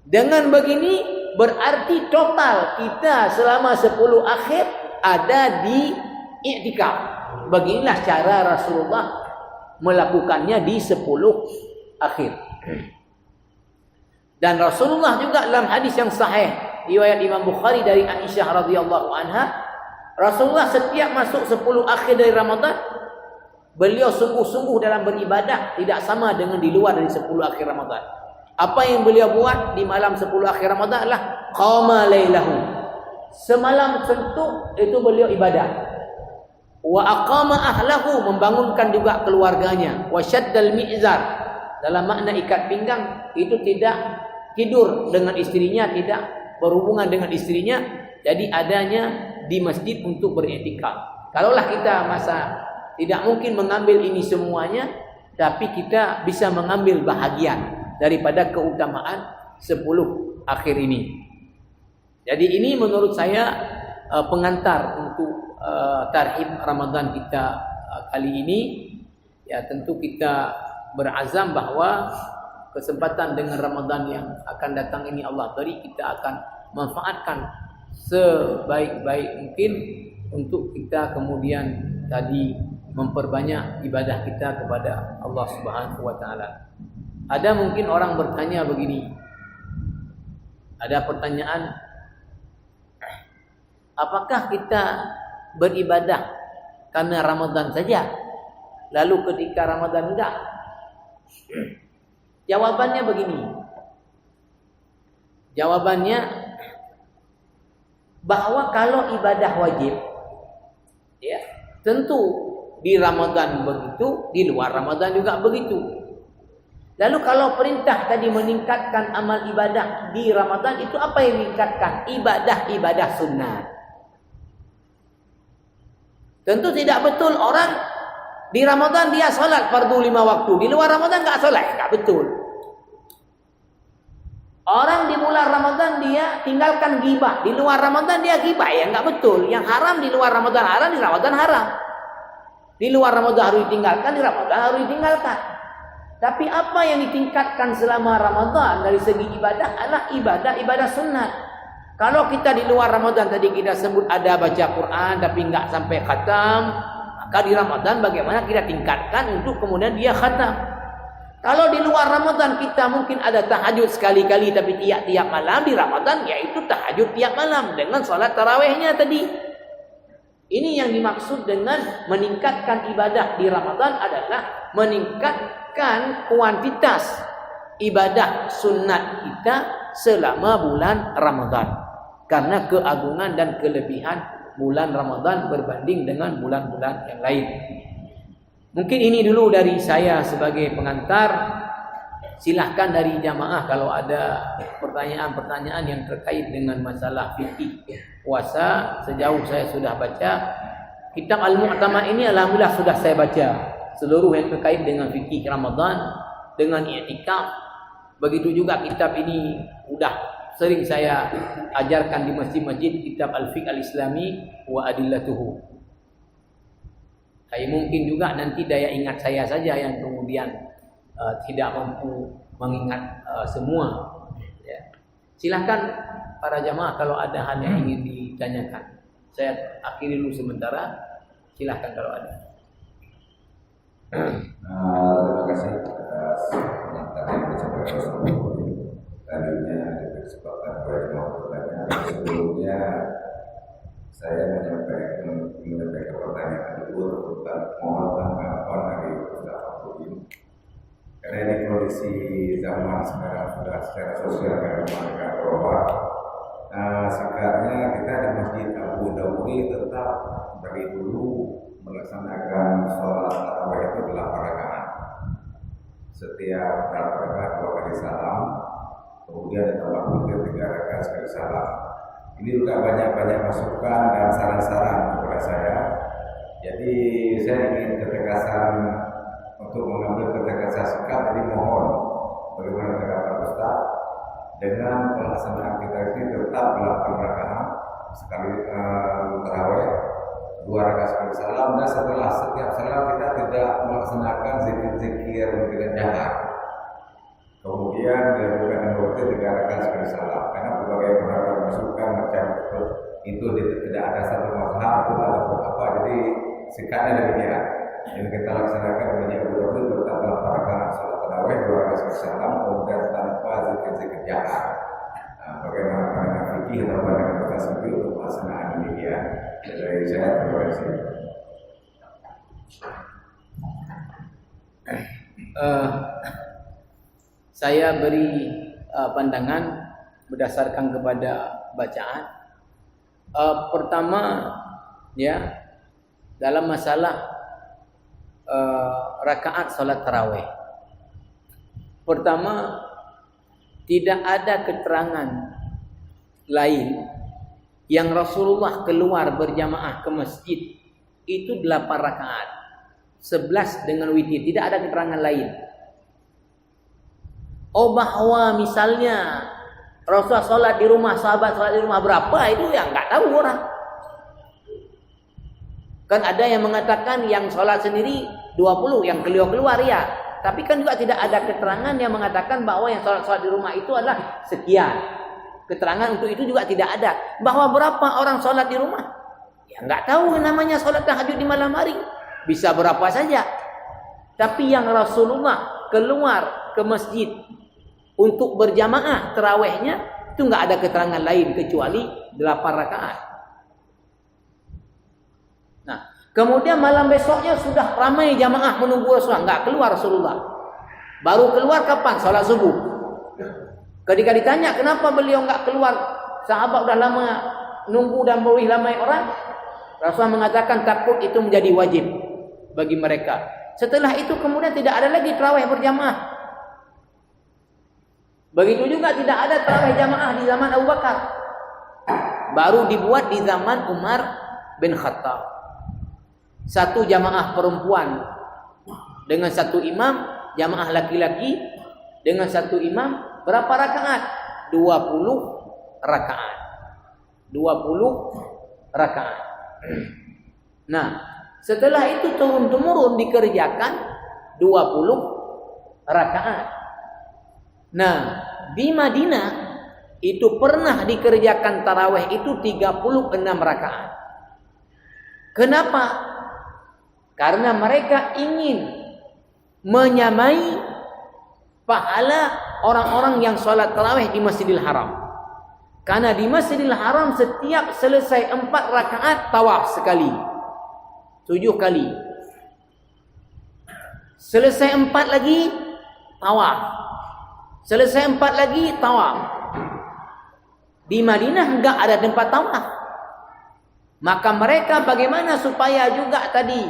Dengan begini berarti total kita selama 10 akhir ada di i'tikaf. Beginilah cara Rasulullah melakukannya di 10 akhir. Dan Rasulullah juga dalam hadis yang sahih riwayat Imam Bukhari dari Aisyah radhiyallahu anha, Rasulullah setiap masuk 10 akhir dari Ramadan, beliau sungguh-sungguh dalam beribadah, tidak sama dengan di luar dari 10 akhir Ramadan. Apa yang beliau buat di malam 10 akhir Ramadan adalah qama lailahu. Semalam suntuk itu beliau ibadah. Wa aqama ahlahu, membangunkan juga keluarganya. Wa syaddal mi'zar, dalam makna ikat pinggang, itu tidak tidur dengan istrinya, tidak berhubungan dengan istrinya. Jadi adanya di masjid untuk beriktikaf. Kalaulah kita masa tidak mungkin mengambil ini semuanya, tapi kita bisa mengambil bahagian daripada keutamaan 10 akhir ini. Jadi ini menurut saya pengantar untuk tarhib Ramadan kita kali ini. Ya tentu kita berazam bahwa kesempatan dengan Ramadan yang akan datang ini Allah beri, kita akan manfaatkan sebaik-baik mungkin untuk kita kemudian tadi memperbanyak ibadah kita kepada Allah Subhanahu wa taala. Ada mungkin orang bertanya begini. Ada pertanyaan, apakah kita beribadah karena Ramadan saja, lalu ketika Ramadan enggak? Jawabannya begini. Jawabannya bahwa kalau ibadah wajib, ya, tentu di Ramadan begitu, di luar Ramadan juga begitu. Lalu kalau perintah tadi meningkatkan amal ibadah di Ramadan, itu apa yang meningkatkan? Ibadah-ibadah sunnah. Tentu tidak betul orang di Ramadan dia salat fardu 5 waktu, di luar Ramadan enggak salat, enggak betul. Orang di bulan Ramadan dia tinggalkan ghibah, di luar Ramadan dia ghibah, ya enggak betul. Yang haram di luar Ramadan haram, di Ramadan haram. Di luar Ramadan harus ditinggalkan, di Ramadan harus ditinggalkan. Tapi apa yang ditingkatkan selama Ramadan dari segi ibadah adalah ibadah sunnah. Kalau kita di luar Ramadan tadi kita sebut ada baca Quran tapi enggak sampai khatam, maka di Ramadan bagaimana kita tingkatkan untuk kemudian dia khatam. Kalau di luar Ramadan kita mungkin ada tahajud sekali-kali tapi tiap-tiap malam, di Ramadan yaitu tahajud tiap malam dengan salat tarawihnya tadi. Ini yang dimaksud dengan meningkatkan ibadah di Ramadan adalah meningkatkan kuantitas ibadah sunat kita selama bulan Ramadan. Karena keagungan dan kelebihan bulan Ramadan berbanding dengan bulan-bulan yang lain. Mungkin ini dulu dari saya sebagai pengantar. Silahkan dari jamaah kalau ada pertanyaan-pertanyaan yang terkait dengan masalah fikih puasa. Sejauh saya sudah baca kitab Al-Mu'tamad ini, alhamdulillah sudah saya baca seluruh yang terkait dengan fikih Ramadan, dengan i'tikaf. Begitu juga kitab ini sudah sering saya ajarkan di masjid-masjid, kitab Al-Fiqh Al-Islami wa Adillatuhu. Mungkin juga nanti daya ingat saya saja yang kemudian tidak mampu mengingat semua. Ya. Silahkan para jamaah kalau ada hal yang ingin ditanyakan. Saya akhiri dulu sementara. Silahkan kalau ada.
Terima kasih atas pengantar yang disampaikan tadinya ada kesempatan banyak pertanyaan. Sebelumnya saya menyampaikan pertanyaan dulu tentang mohon tanggapan dari Ustaz Abdul. Karena ini kondisi zaman sekarang sudah secara sosial karena mereka berubah. Sekarang kita di Masjid Abu Dawudi tetap dari dulu melaksanakan sholat tarawih itu 8 rakaat. Setiap rakaat 2 kali salam, kemudian ditambah witir 3 rakaat sekali salam. Ini juga banyak masukan dan saran-saran kepada saya. Jadi saya ingin ketegasan untuk mengambil ketegasan sikap. Jadi mohon bagaimana tanggapan Ustaz dengan pelaksanaan kita ini tetap 8 rakaat sekali tarawih, 2 rakaat sekali salam, dan setelah setiap salam kita tidak melaksanakan zikir dengan jahat. Kemudian dilakukan dengan 3 rakaat sekali salam. Karena berbagai pendapat masukan macam itu tidak ada satu mazhab ataupun apa. Jadi sikapnya demikian. Yang kita laksanakan menjadi Abu tetap 8 rakaat salat tarawih, 2 rakaat sekali salam, kemudian tanpa zikir jahat. Bagaimana pandangan fikih atau pandangan tasawuf untuk pelaksanaan demikian? Dari saya terima kasih.
Saya beri pandangan berdasarkan kepada bacaan. Pertama, ya, dalam masalah rakaat salat tarawih. Pertama, tidak ada keterangan lain yang Rasulullah keluar berjamaah ke masjid itu 8 rakaat, 11 dengan witir. Tidak ada keterangan lain. Oh, bahwa misalnya Rasulullah sholat di rumah, sahabat sholat di rumah berapa, itu yang nggak tahu orang. Kan ada yang mengatakan yang sholat sendiri 20, yang keluar ya. Tapi kan juga tidak ada keterangan yang mengatakan bahwa yang sholat di rumah itu adalah sekian. Keterangan untuk itu juga tidak ada. Bahwa berapa orang sholat di rumah, ya nggak tahu namanya sholat tahajud di malam hari. Bisa berapa saja. Tapi yang Rasulullah keluar ke masjid untuk berjamaah tarawihnya, itu nggak ada keterangan lain kecuali 8 rakaat. Nah, kemudian malam besoknya sudah ramai jamaah menunggu Rasulullah, nggak keluar Rasulullah. Baru keluar kapan? Sholat subuh. Ketika ditanya kenapa beliau nggak keluar, sahabat udah lama nunggu dan boleh ramai orang, Rasulullah mengatakan takut itu menjadi wajib bagi mereka. Setelah itu kemudian tidak ada lagi tarawih berjamaah. Begitu juga tidak ada tarawih jamaah di zaman Abu Bakar. Baru dibuat di zaman Umar bin Khattab. Satu jamaah perempuan dengan satu imam, jamaah laki-laki dengan satu imam, berapa rakaat? 20 rakaat. 20 rakaat. Nah, setelah itu turun-temurun dikerjakan 20 rakaat. Nah, di Madinah itu pernah dikerjakan tarawih itu 36 rakaat. Kenapa? Karena mereka ingin menyamai pahala orang-orang yang sholat tarawih di Masjidil Haram. Karena di Masjidil Haram setiap selesai 4 rakaat tawaf sekali. 7 kali. Selesai 4 lagi tawaf. Selesai 4 lagi tawaf. Di Madinah enggak ada tempat tawaf. Maka mereka bagaimana supaya juga tadi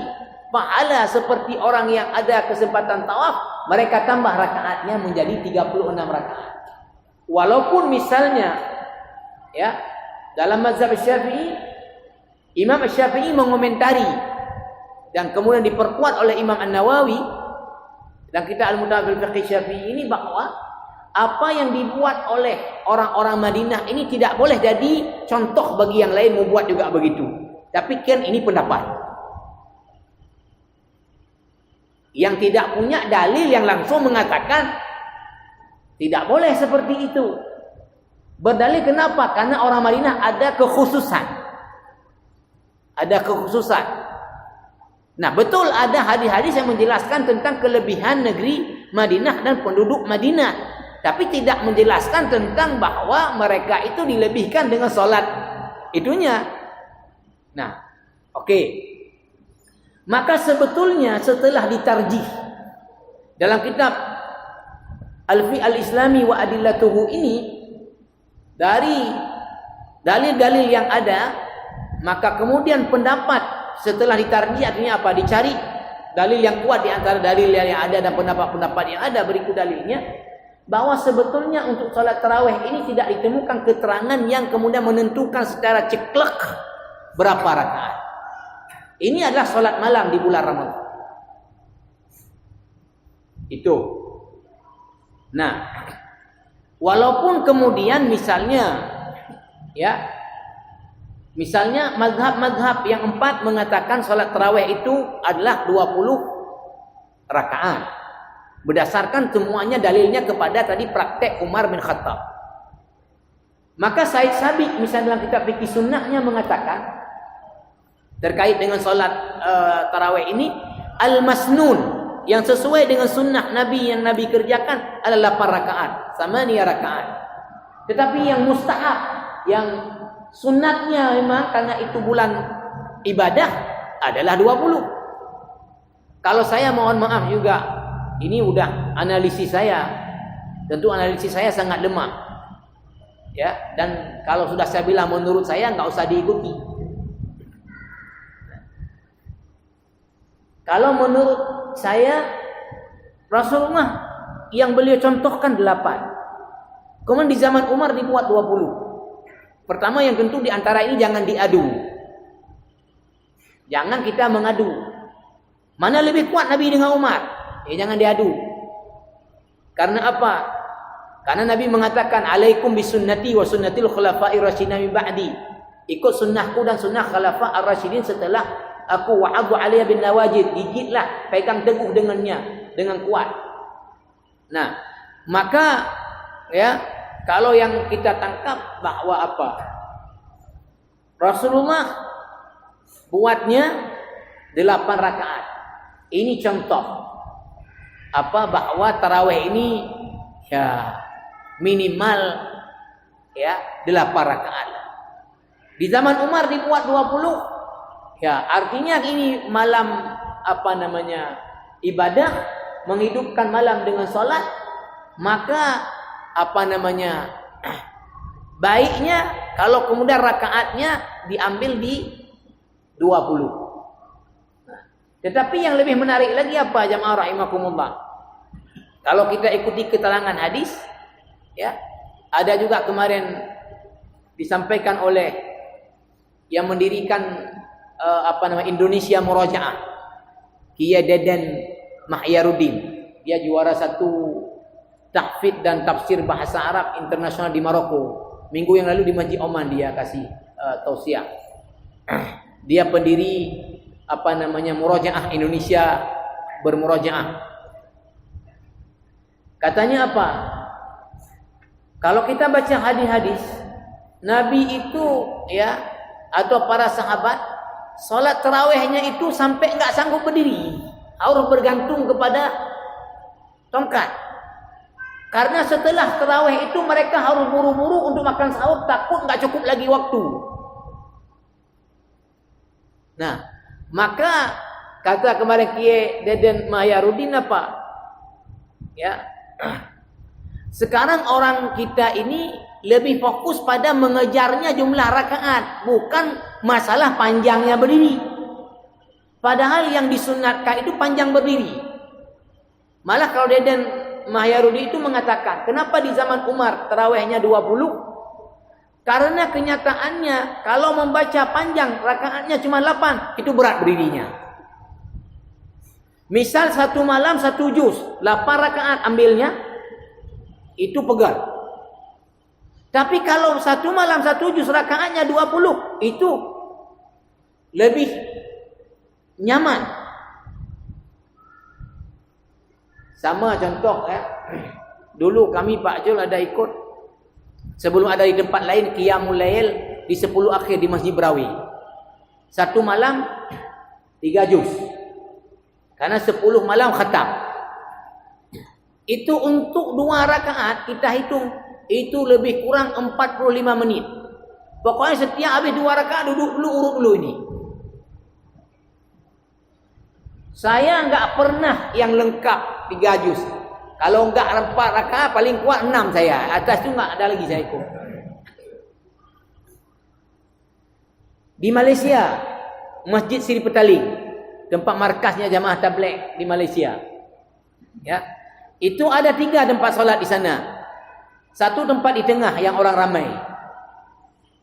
pahala seperti orang yang ada kesempatan tawaf, mereka tambah rakaatnya menjadi 36 rakaat. Walaupun misalnya ya, dalam mazhab Syafi'i, Imam Syafi'i mengomentari dan kemudian diperkuat oleh Imam An-Nawawi dan kita Al-Mutawabil Fiqh Syafi'i ini, bahwa apa yang dibuat oleh orang-orang Madinah ini tidak boleh jadi contoh bagi yang lain membuat juga begitu. Tapi kan ini pendapat yang tidak punya dalil yang langsung mengatakan tidak boleh seperti itu. Berdalil kenapa? Karena orang Madinah ada kekhususan. Ada kekhususan. Nah, betul ada hadis-hadis yang menjelaskan tentang kelebihan negeri Madinah dan penduduk Madinah. Tapi tidak menjelaskan tentang bahwa mereka itu dilebihkan dengan solat itunya. Nah, oke. Maka sebetulnya setelah ditarjih dalam kitab Al-Fiqh Al-Islami wa Adillatuhu ini, dari dalil-dalil yang ada, maka kemudian pendapat setelah ditarjih artinya apa? Dicari dalil yang kuat di antara dalil yang ada dan pendapat-pendapat yang ada. Berikut dalilnya, bahwa sebetulnya untuk salat tarawih ini tidak ditemukan keterangan yang kemudian menentukan secara ceklek berapa rakaat. Ini adalah salat malam di bulan Ramadan. Itu. Nah, walaupun kemudian misalnya ya, misalnya mazhab-mazhab yang 4 mengatakan salat tarawih itu adalah 20 rakaat. Berdasarkan semuanya dalilnya kepada tadi praktek Umar bin Khattab. Maka Said Sabiq misalnya dalam kitab fikih sunnahnya mengatakan terkait dengan solat tarawih ini, al-masnun yang sesuai dengan sunnah Nabi yang Nabi kerjakan adalah 8 rakaat, sama 9 rakaat. Tetapi yang mustahab, yang sunnatnya memang karena itu bulan ibadah adalah 20. Kalau saya mohon maaf juga, ini udah analisis saya. Tentu analisis saya sangat lemah. Ya, dan kalau sudah saya bilang menurut saya enggak usah diikuti. Kalau menurut saya Rasulullah yang beliau contohkan 8. Kemudian di zaman Umar dibuat 20. Pertama yang tentu di antara ini jangan diadu. Jangan kita mengadu. Mana lebih kuat Nabi dengan Umar? Jangan diadu. Karena apa? Karena Nabi mengatakan alaikum bisunnati wa sunnatil khulafa'ir rasyidin min ba'di. Ikut sunnahku dan sunnah khulafa' ar-rasyidin setelah aku, wa'adhu 'alayya bin nawajid. Gigitlah, pegang teguh dengannya dengan kuat. Nah, maka ya, kalau yang kita tangkap bahwa apa? Rasulullah buatnya 8 rakaat. Ini contoh apa, bahwa tarawih ini ya minimal ya 8 rakaat. Di zaman Umar dibuat 20. Ya, artinya ini malam apa namanya? Ibadah, menghidupkan malam dengan salat, maka apa namanya? Baiknya kalau kemudian rakaatnya diambil di 20. Tetapi yang lebih menarik lagi apa, jamaah rahimakumullah? Kalau kita ikuti keterangan hadis, ya, ada juga kemarin disampaikan oleh yang mendirikan Indonesia Murajaah, Kiai Deden Mahyarudin. Dia juara 1 tahfidz dan tafsir bahasa Arab internasional di Maroko. Minggu yang lalu di Masjid Oman dia kasih tausiah. Dia pendiri Murajaah Indonesia Bermurajaah. Katanya apa? Kalau kita baca hadis-hadis, Nabi itu ya, atau para sahabat, salat tarawihnya itu sampai enggak sanggup berdiri, harus bergantung kepada tongkat. Karena setelah tarawih itu mereka harus buru-buru untuk makan sahur, takut enggak cukup lagi waktu. Nah, maka kata kemarin Kiai Deden Mahyarudin apa? Ya. Sekarang orang kita ini lebih fokus pada mengejarnya jumlah rakaat, bukan masalah panjangnya berdiri. Padahal yang disunatkan itu panjang berdiri. Malah kalau Deden Mahyarudi itu mengatakan, kenapa di zaman Umar tarawihnya 20? Karena kenyataannya kalau membaca panjang rakaatnya cuma 8, itu berat berdirinya. Misal satu malam 1 juz, 8 rakaat ambilnya, itu pegal. Tapi kalau satu malam 1 juz rakaatnya 20, itu lebih nyaman. Sama contoh dulu kami Pak Jul ada ikut, sebelum ada di tempat lain, Qiyamul Lail di 10 akhir di Masjid Brawi. Satu malam 3 juz. Karena 10 malam khatam. Itu untuk 2 rakaat kita hitung, itu lebih kurang 45 menit. Pokoknya setiap habis 2 rakaat duduk dulu, urut dulu ini. Saya enggak pernah yang lengkap 3 juz. Kalau enggak 4 rakaat paling kuat 6 saya. Atas tu enggak ada lagi saya ikut. Di Malaysia, Masjid Seri Petaling, tempat markasnya jamaah tabligh di Malaysia. Ya. Itu ada 3 tempat solat di sana. Satu tempat di tengah yang orang ramai.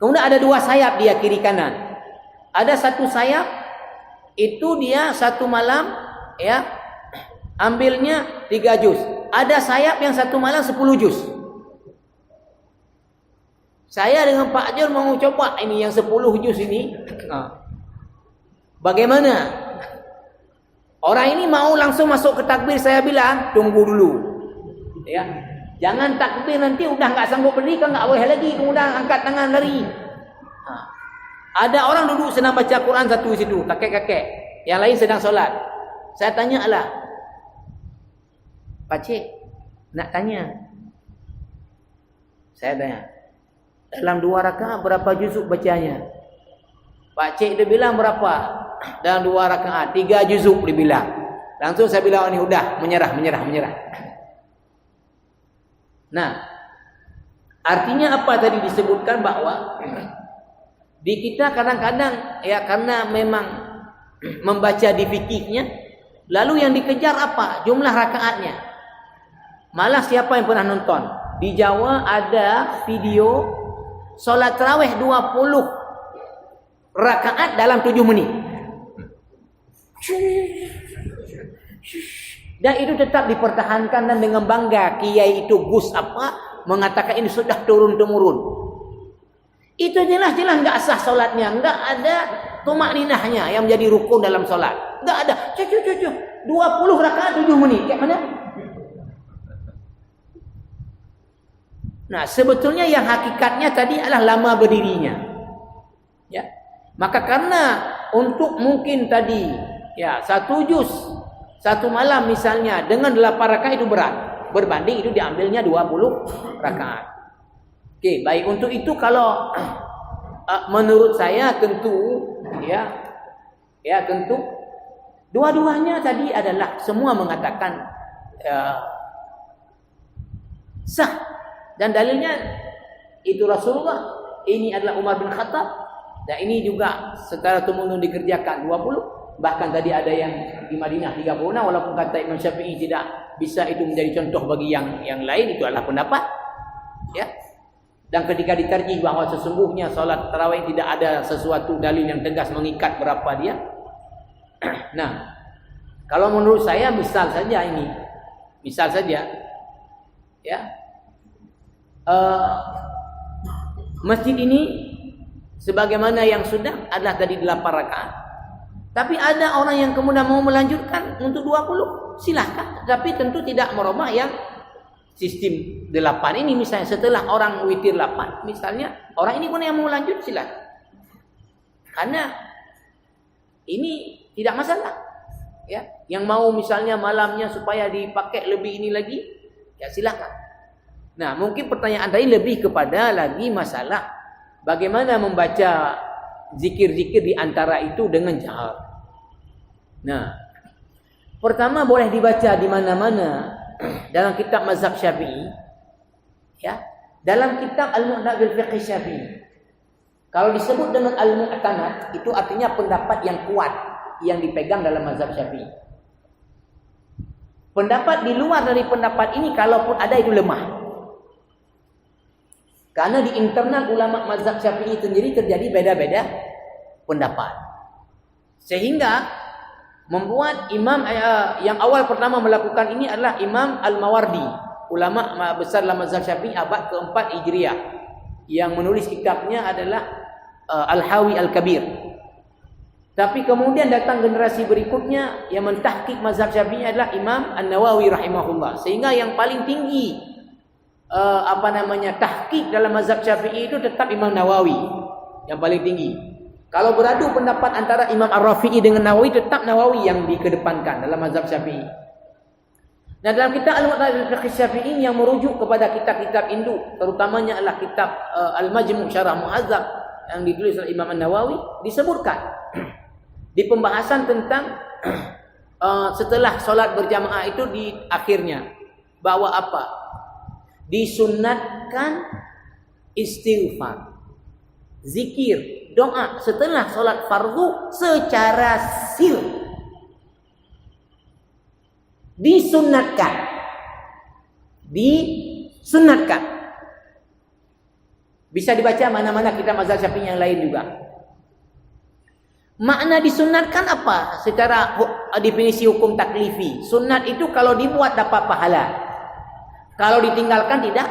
Kemudian ada 2 sayap dia kiri kanan. Ada satu sayap itu dia satu malam ya ambilnya 3 juz. Ada sayap yang satu malam 10 juz. Saya dengan Pak Jul mau coba ini yang 10 juz ini. Bagaimana? Orang ini mau langsung masuk ke takbir, saya bilang tunggu dulu. Ya. Jangan takbir nanti udah enggak sanggup berdiri kan enggak boleh lagi kemudian angkat tangan lari. Ada orang duduk sedang baca Quran satu di situ, kakek-kakek. Yang lain sedang solat. Saya tanya lah, Pak Cik, nak tanya. Saya tanya, dalam 2 rakaat berapa juzuk bacanya? Pak Cik dia bilang berapa? Dalam 2 rakaat 3 juzuk dia bilang. Langsung saya bilang ini udah menyerah. Nah, artinya apa tadi disebutkan bahwa di kita kadang-kadang ya karena memang membaca di fikihnya, lalu yang dikejar apa? Jumlah rakaatnya. Malah siapa yang pernah nonton? Di Jawa ada video solat tarawih 20 rakaat dalam 7 menit. Dan itu tetap dipertahankan dan dengan bangga kiai itu Gus apa mengatakan ini sudah turun-temurun. Itu jelas-jelas enggak sah solatnya, enggak ada tumakninahnya yang menjadi rukun dalam solat. Enggak ada. 20 rakaat 7 menit. Kayak mana? Nah, sebetulnya yang hakikatnya tadi adalah lama berdirinya. Ya. Maka karena untuk mungkin tadi ya 1 juz satu malam misalnya dengan 8 rakaat itu berat. Berbanding itu diambilnya 20 rakaat. Okey, baik untuk itu kalau menurut saya tentu ya tentu dua-duanya tadi adalah semua mengatakan sah dan dalilnya itu Rasulullah, ini adalah Umar bin Khattab dan ini juga secara temurun dikerjakan 20. Bahkan tadi ada yang di Madinah 30, walaupun kata Imam Syafi'i tidak bisa itu menjadi contoh bagi yang lain, itu adalah pendapat ya. Dan ketika ditarjih bahawa sesungguhnya solat tarawih tidak ada sesuatu dalil yang tegas mengikat berapa dia. Nah, kalau menurut saya misal saja ya masjid ini sebagaimana yang sudah adalah tadi 8 rakaat. Tapi ada orang yang kemudian mau melanjutkan untuk 20, silahkan. Tapi tentu tidak merubah yang sistem 8 ini misalnya. Setelah orang witir 8, misalnya orang ini pun yang mau lanjut silahkan. Karena ini tidak masalah. Ya, yang mau misalnya malamnya supaya dipakai lebih ini lagi, ya silahkan. Nah, mungkin pertanyaan tadi lebih kepada lagi masalah bagaimana membaca zikir-zikir di antara itu dengan jahar. Nah, pertama boleh dibaca di mana-mana dalam kitab mazhab Syafi'i. Ya. dalam kitab Al-Mu'tamad bil Fiqh Syafi'i. Kalau disebut dengan Al-Mu'tamad, itu artinya pendapat yang kuat yang dipegang dalam mazhab Syafi'i. Pendapat di luar dari pendapat ini kalaupun ada itu lemah. Karena di internal ulama mazhab Syafi'i sendiri terjadi beda-beda pendapat. Sehingga membuat imam yang awal pertama melakukan ini adalah Imam Al-Mawardi, ulama besar dalam mazhab Syafi'i abad keempat Hijriah, yang menulis kitabnya adalah Al-Hawi Al-Kabir. Tapi kemudian datang generasi berikutnya yang mentahqiq mazhab Syafi'i adalah Imam An-Nawawi rahimahullah. Sehingga yang paling tinggi tahqiq dalam mazhab Syafi'i itu tetap Imam Nawawi yang paling tinggi. Kalau beradu pendapat antara Imam Ar-Rafi'i dengan Nawawi, tetap Nawawi yang dikedepankan dalam mazhab Syafi'i. Nah, dalam kitab Al-Mu'tamad bil Fiqh Syafi'i yang merujuk kepada kitab-kitab induk, terutamanya adalah kitab Al-Majmu' Syarah Mu'azzab yang ditulis oleh Imam An-Nawawi, disebutkan di pembahasan tentang setelah solat berjamaah itu di akhirnya bahwa apa? Disunnatkan istighfar, zikir, doa setelah solat fardu secara sir. Disunnatkan. Bisa dibaca mana-mana kitab mazhab Syafi'i yang lain juga. Makna disunatkan apa? Secara definisi hukum taklifi, sunat itu kalau dibuat dapat pahala, kalau ditinggalkan tidak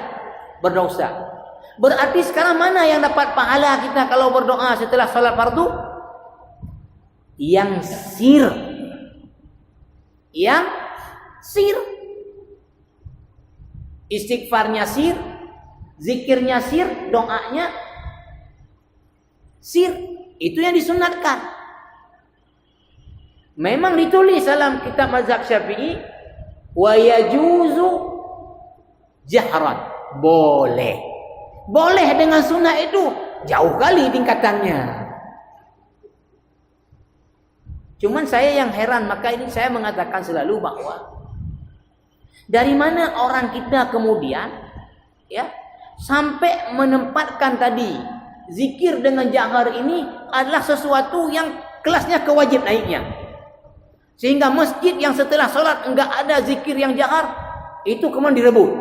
berdosa. Berarti sekarang mana yang dapat pahala kita kalau berdoa setelah salat fardu? Yang sir. Istighfarnya sir, zikirnya sir, doanya sir. Itu yang disunatkan. Memang ditulis dalam kitab mazhab Syafi'i, wa yajuzu jahran, boleh. Boleh dengan sunnah itu jauh kali tingkatannya. Cuman saya yang heran, maka ini saya mengatakan selalu bahwa dari mana orang kita kemudian ya sampai menempatkan tadi zikir dengan jahar ini adalah sesuatu yang kelasnya kewajib naiknya. Sehingga masjid yang setelah solat enggak ada zikir yang jahar, itu kemudian direbut.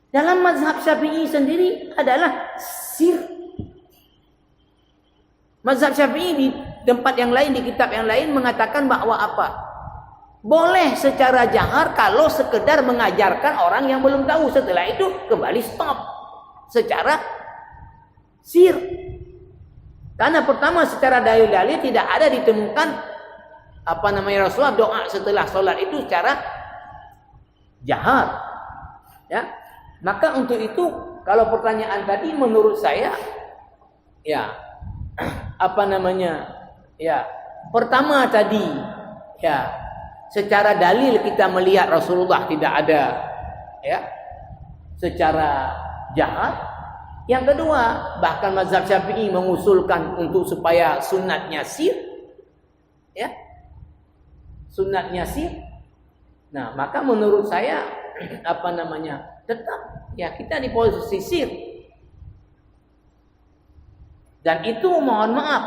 Dalam mazhab Syafi'i sendiri adalah sir. Mazhab Syafi'i di tempat yang lain, di kitab yang lain mengatakan bahwa apa? Boleh secara jahar kalau sekedar mengajarkan orang yang belum tahu. Setelah itu kembali stop secara sir. Karena pertama secara dalil-dalil tidak ada ditemukan Rasulullah doa setelah solat itu secara jahar. Ya. Maka untuk itu kalau pertanyaan tadi menurut saya ya pertama tadi ya secara dalil kita melihat Rasulullah tidak ada ya secara jahat. Yang kedua, bahkan mazhab Syafi'i mengusulkan untuk supaya sunatnya sir ya. Sunatnya sir. Nah, maka menurut saya tetap ya kita di posisi sir. Dan itu mohon maaf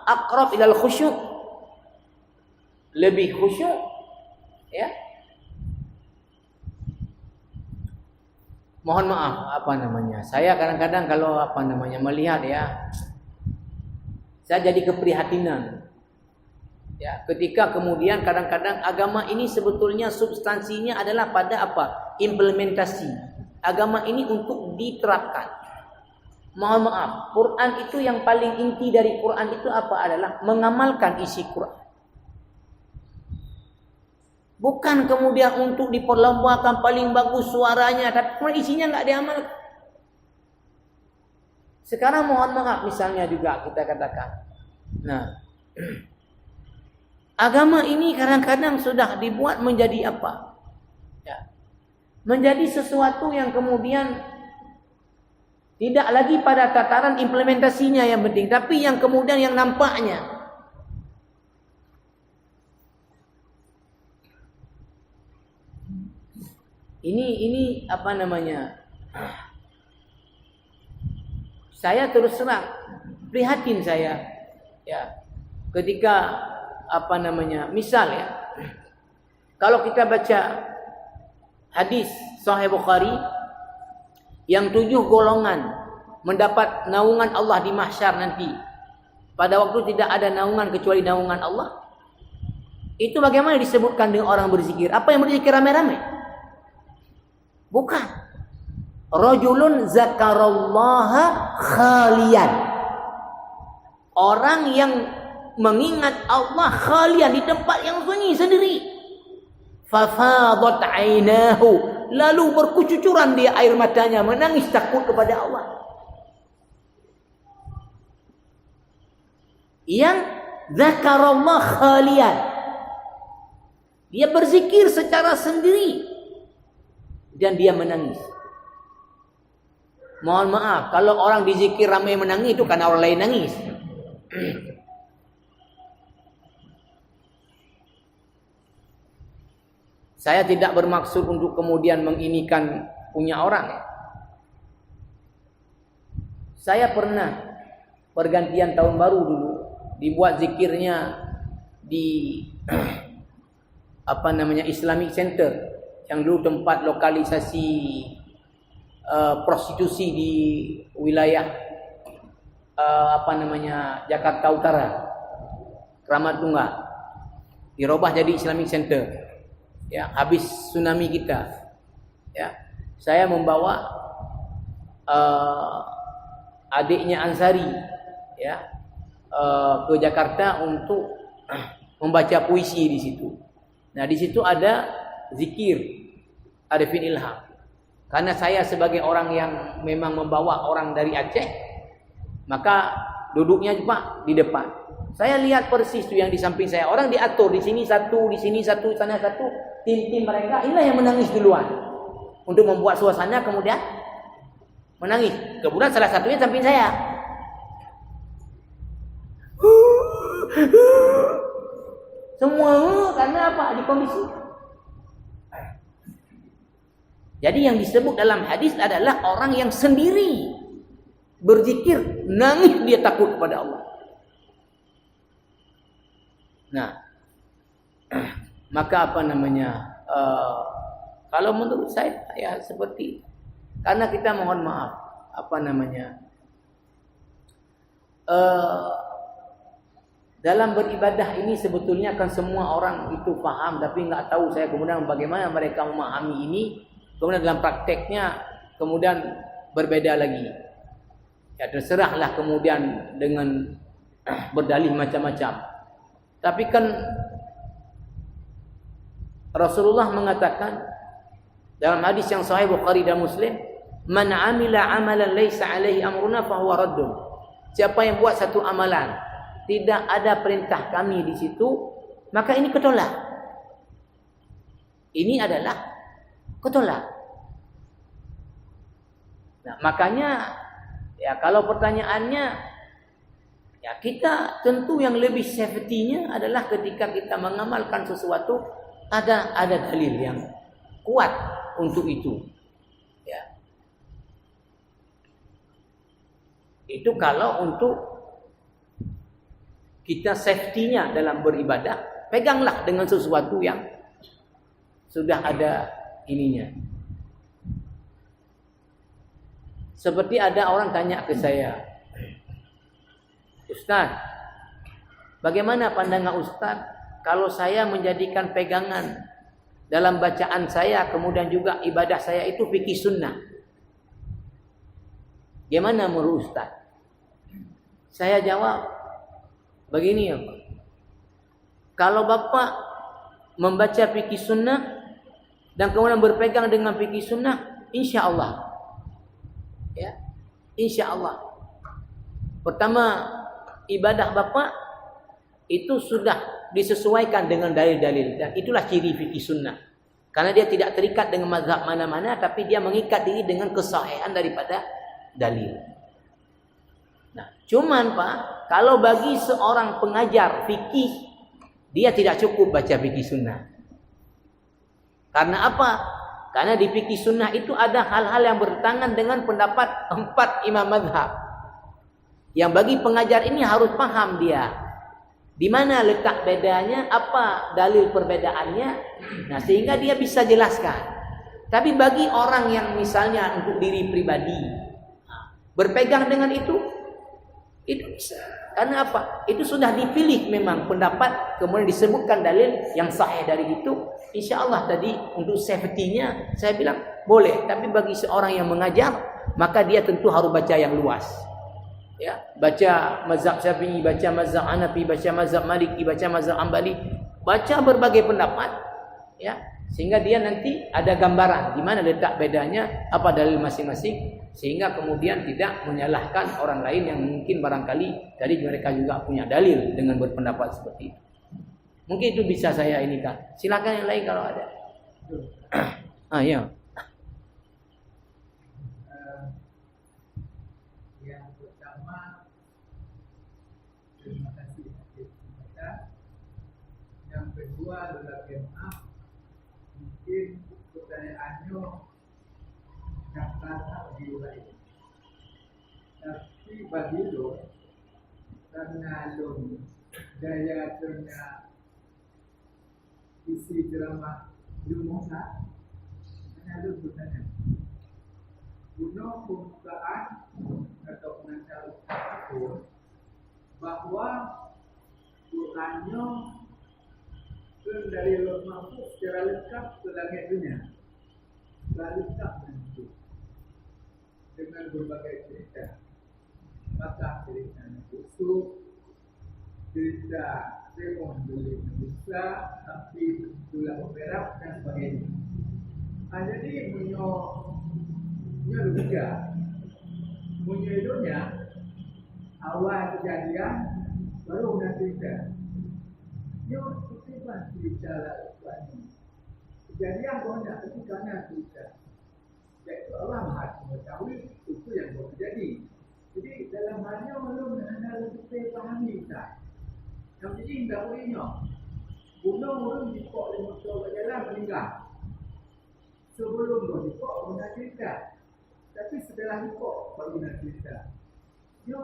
aqrab ilal khusyuk, lebih khusyuk ya. Mohon maaf saya kadang-kadang kalau melihat ya, saya jadi keprihatinan ya ketika kemudian kadang-kadang agama ini sebetulnya substansinya adalah pada implementasi. Agama ini untuk diterapkan. Mohon maaf, Quran itu yang paling inti dari Quran itu adalah mengamalkan isi Quran. Bukan kemudian untuk diperlombakan paling bagus suaranya, tapi isinya enggak diamalkan. Sekarang mohon maaf misalnya juga kita katakan. Nah, agama ini kadang-kadang sudah dibuat menjadi ya, menjadi sesuatu yang kemudian tidak lagi pada tataran implementasinya yang penting, tapi yang kemudian yang nampaknya. Ini apa namanya? Saya terus terang prihatin saya, ya. Ketika apa namanya? Misal ya, kalau kita baca hadis Sahih Bukhari yang 7 golongan mendapat naungan Allah di mahsyar nanti. Pada waktu tidak ada naungan kecuali naungan Allah. Itu bagaimana disebutkan dengan orang berzikir? Apa yang berzikir rame-rame? Bukan. Rajulun zakarallaha khalian. Orang yang mengingat Allah khalian di tempat yang sunyi sendiri. Fafadat ainahu. Lalu berkucucuran dia air matanya, menangis takut kepada Allah. Yang zakarallah khalian. Dia berzikir secara sendiri dan dia menangis. Mohon maaf, kalau orang dizikir ramai menangis itu karena orang lain nangis. Saya tidak bermaksud untuk kemudian menginikan punya orang. Saya pernah pergantian tahun baru dulu dibuat zikirnya di apa namanya Islamic Center yang dulu tempat lokalisasi prostitusi di wilayah apa namanya Jakarta Utara, Kramat Tunggal, dirubah jadi Islamic Center. Ya, habis tsunami kita, ya, saya membawa adiknya Ansari, ya, ke Jakarta untuk membaca puisi di situ. Nah, di situ ada zikir Arifin Ilham. Karena saya sebagai orang yang memang membawa orang dari Aceh, maka duduknya Pak di depan. Saya lihat persis tu yang di samping saya. Orang diatur, di sini satu, sana satu. Tim-tim mereka, inilah yang menangis duluan. Untuk membuat suasana kemudian menangis. Kemudian salah satunya samping saya. Semua karena apa? Di kondisi. Jadi yang disebut dalam hadis adalah orang yang sendiri berzikir, nangis dia takut kepada Allah. Nah, maka apa namanya? Kalau menurut saya ya seperti karena kita mohon maaf, apa namanya? Dalam beribadah ini sebetulnya kan semua orang itu paham, tapi nggak tahu saya kemudian bagaimana mereka memahami ini. Kemudian dalam prakteknya kemudian berbeda lagi. Ya terserahlah kemudian dengan berdalih macam-macam. Tapi kan Rasulullah mengatakan dalam hadis yang sahih Bukhari dan Muslim, "Man 'amila 'amalan laisa 'alaihi amruna fa huwa raddun." Siapa yang buat satu amalan tidak ada perintah kami di situ, maka ini ketolak. Ini adalah ketolak. Nah, makanya ya kalau pertanyaannya ya kita tentu yang lebih safety-nya adalah ketika kita mengamalkan sesuatu ada dalil yang kuat untuk itu. Ya. Itu kalau untuk kita safety-nya dalam beribadah, peganglah dengan sesuatu yang sudah ada ininya. Seperti ada orang tanya ke saya, Ustaz, bagaimana pandangan Ustaz kalau saya menjadikan pegangan dalam bacaan saya, kemudian juga ibadah saya itu fikih sunnah? Gimana menurut Ustaz? Saya jawab, begini ya Pak. Kalau Bapak membaca fikih sunnah dan kemudian berpegang dengan fikih sunnah, insya Allah. Ya, insya Allah. Pertama, ibadah Bapak itu sudah disesuaikan dengan dalil-dalil, dan itulah ciri fikih sunnah. Karena dia tidak terikat dengan mazhab mana-mana, tapi dia mengikat diri dengan kesahihan daripada dalil. Nah, cuman Pak, kalau bagi seorang pengajar fikih, dia tidak cukup baca fikih sunnah. Karena apa? Karena di fikih sunnah itu ada hal-hal yang bertentangan dengan pendapat 4 imam mazhab. Yang bagi pengajar ini harus paham dia. Di mana letak bedanya, apa dalil perbedaannya. Nah, sehingga dia bisa jelaskan. Tapi bagi orang yang misalnya untuk diri pribadi berpegang dengan itu bisa. Karena apa? Itu sudah dipilih memang pendapat, kemudian disebutkan dalil yang sahih dari itu. Insya Allah tadi untuk safety-nya saya bilang boleh. Tapi bagi seorang yang mengajar, maka dia tentu harus baca yang luas. Ya, baca mazhab Syafi'i, baca mazhab Hanafi, baca mazhab Maliki, baca mazhab Hambali, baca berbagai pendapat, ya, sehingga dia nanti ada gambaran di mana letak bedanya, apa dalil masing-masing, sehingga kemudian tidak menyalahkan orang lain yang mungkin barangkali dari mereka juga punya dalil dengan berpendapat seperti itu. Mungkin itu bisa saya ini kan. Silakan yang lain kalau ada. Ya.
Yang pertama, terima kasih kita. Yang kedua adalah maaf. Mungkin pertanyaannya yang kata diurai. Tapi bagi lo, karena lo daya kerja isi drama Yumosa, karena lo bertanya. Guna pembukaan atau pengantar itu bahwa Qurannya dari Lauh Mahfuz secara lengkap ke langit dunia, secara lengkap itu dengan berbagai cerita, maka cerita Yusuf, cerita Simon beli Musa, tapi tulah perak dan sebagainya. Jadi Munyodonya awal kejadian baru nanti cerita. Dia kutipan cerita lagi. Kejadian banyak ketika cerita. Jadi Allah Maha Mengetahui itu yang boleh terjadi. Jadi dalam halnya belum anda kita pahami tak. Yang ini tidak bolehnya. Bunuh orang dipok di motor berjalan meninggal. Sebelum dia dipok guna cerita. Tapi setelah dipok baru guna cerita. Dia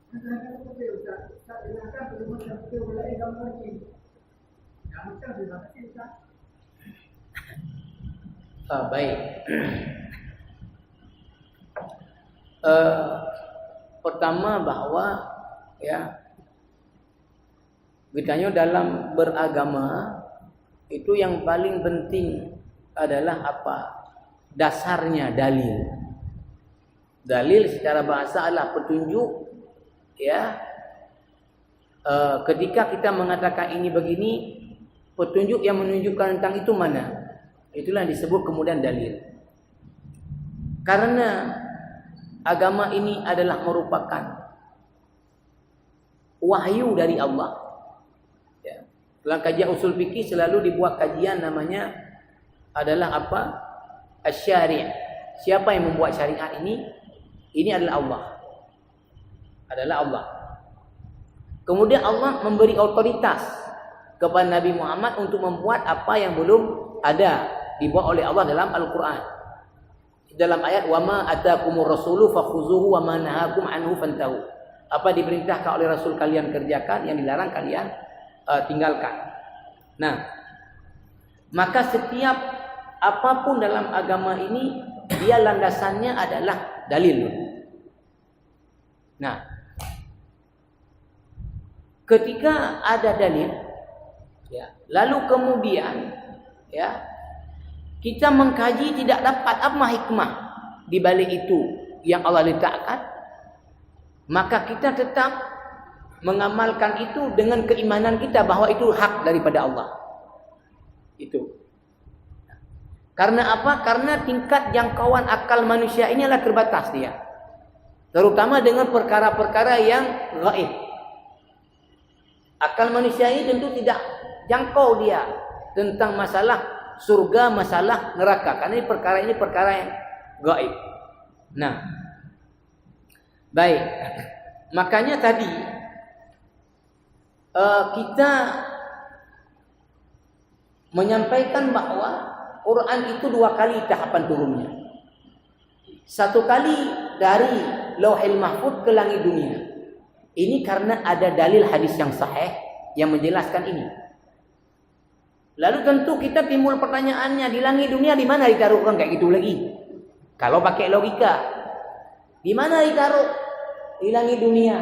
kadang-kadang betul tak dengarkan belum macam betul mulai dalam lagi. Yang macam terima kasih Ustaz.
Baik. Pertama bahwa ya Bedanya dalam beragama itu yang paling penting adalah apa? Dasarnya dalil. Dalil secara bahasa adalah petunjuk, ya. Ketika kita mengatakan ini begini, petunjuk yang menunjukkan tentang itu mana? Itulah yang disebut kemudian dalil. Karena agama ini adalah merupakan wahyu dari Allah. Ya. Dalam kajian usul fikih selalu dibuat kajian namanya adalah apa? Asy-syari'. Siapa yang membuat syariat ini? Ini adalah Allah. Adalah Allah. Kemudian Allah memberi otoritas kepada Nabi Muhammad untuk membuat apa yang belum ada dibuat oleh Allah dalam Al-Quran. Dalam ayat wa ma atakumur rasulu fakhuzuhu wa ma nahakum anhu fantahu. Apa diperintahkan oleh Rasul kalian kerjakan, yang dilarang kalian tinggalkan. Nah, maka setiap apapun dalam agama ini dia landasannya adalah dalil. Nah, ketika ada dalil, ya, lalu kemudian, ya, kita mengkaji tidak dapat apa hikmah di balik itu yang Allah letakkan, maka kita tetap mengamalkan itu dengan keimanan kita bahwa itu hak daripada Allah. Itu. Karena apa? Karena tingkat jangkauan akal manusia ini adalah terbatas dia. Terutama dengan perkara-perkara yang gaib. Akal manusia ini tentu tidak jangkau dia tentang masalah surga, masalah neraka. Karena ini perkara yang gaib. Nah, baik. Makanya tadi kita menyampaikan bahwa Quran itu 2 kali tahapan turunnya. 1 kali dari Lauhil Mahfuz ke langit dunia. Ini karena ada dalil hadis yang sahih yang menjelaskan ini. Lalu tentu kita timbul pertanyaannya, di langit dunia di mana ditaruhkan kayak gitu lagi? Kalau pakai logika, di mana ditaruh di langit dunia?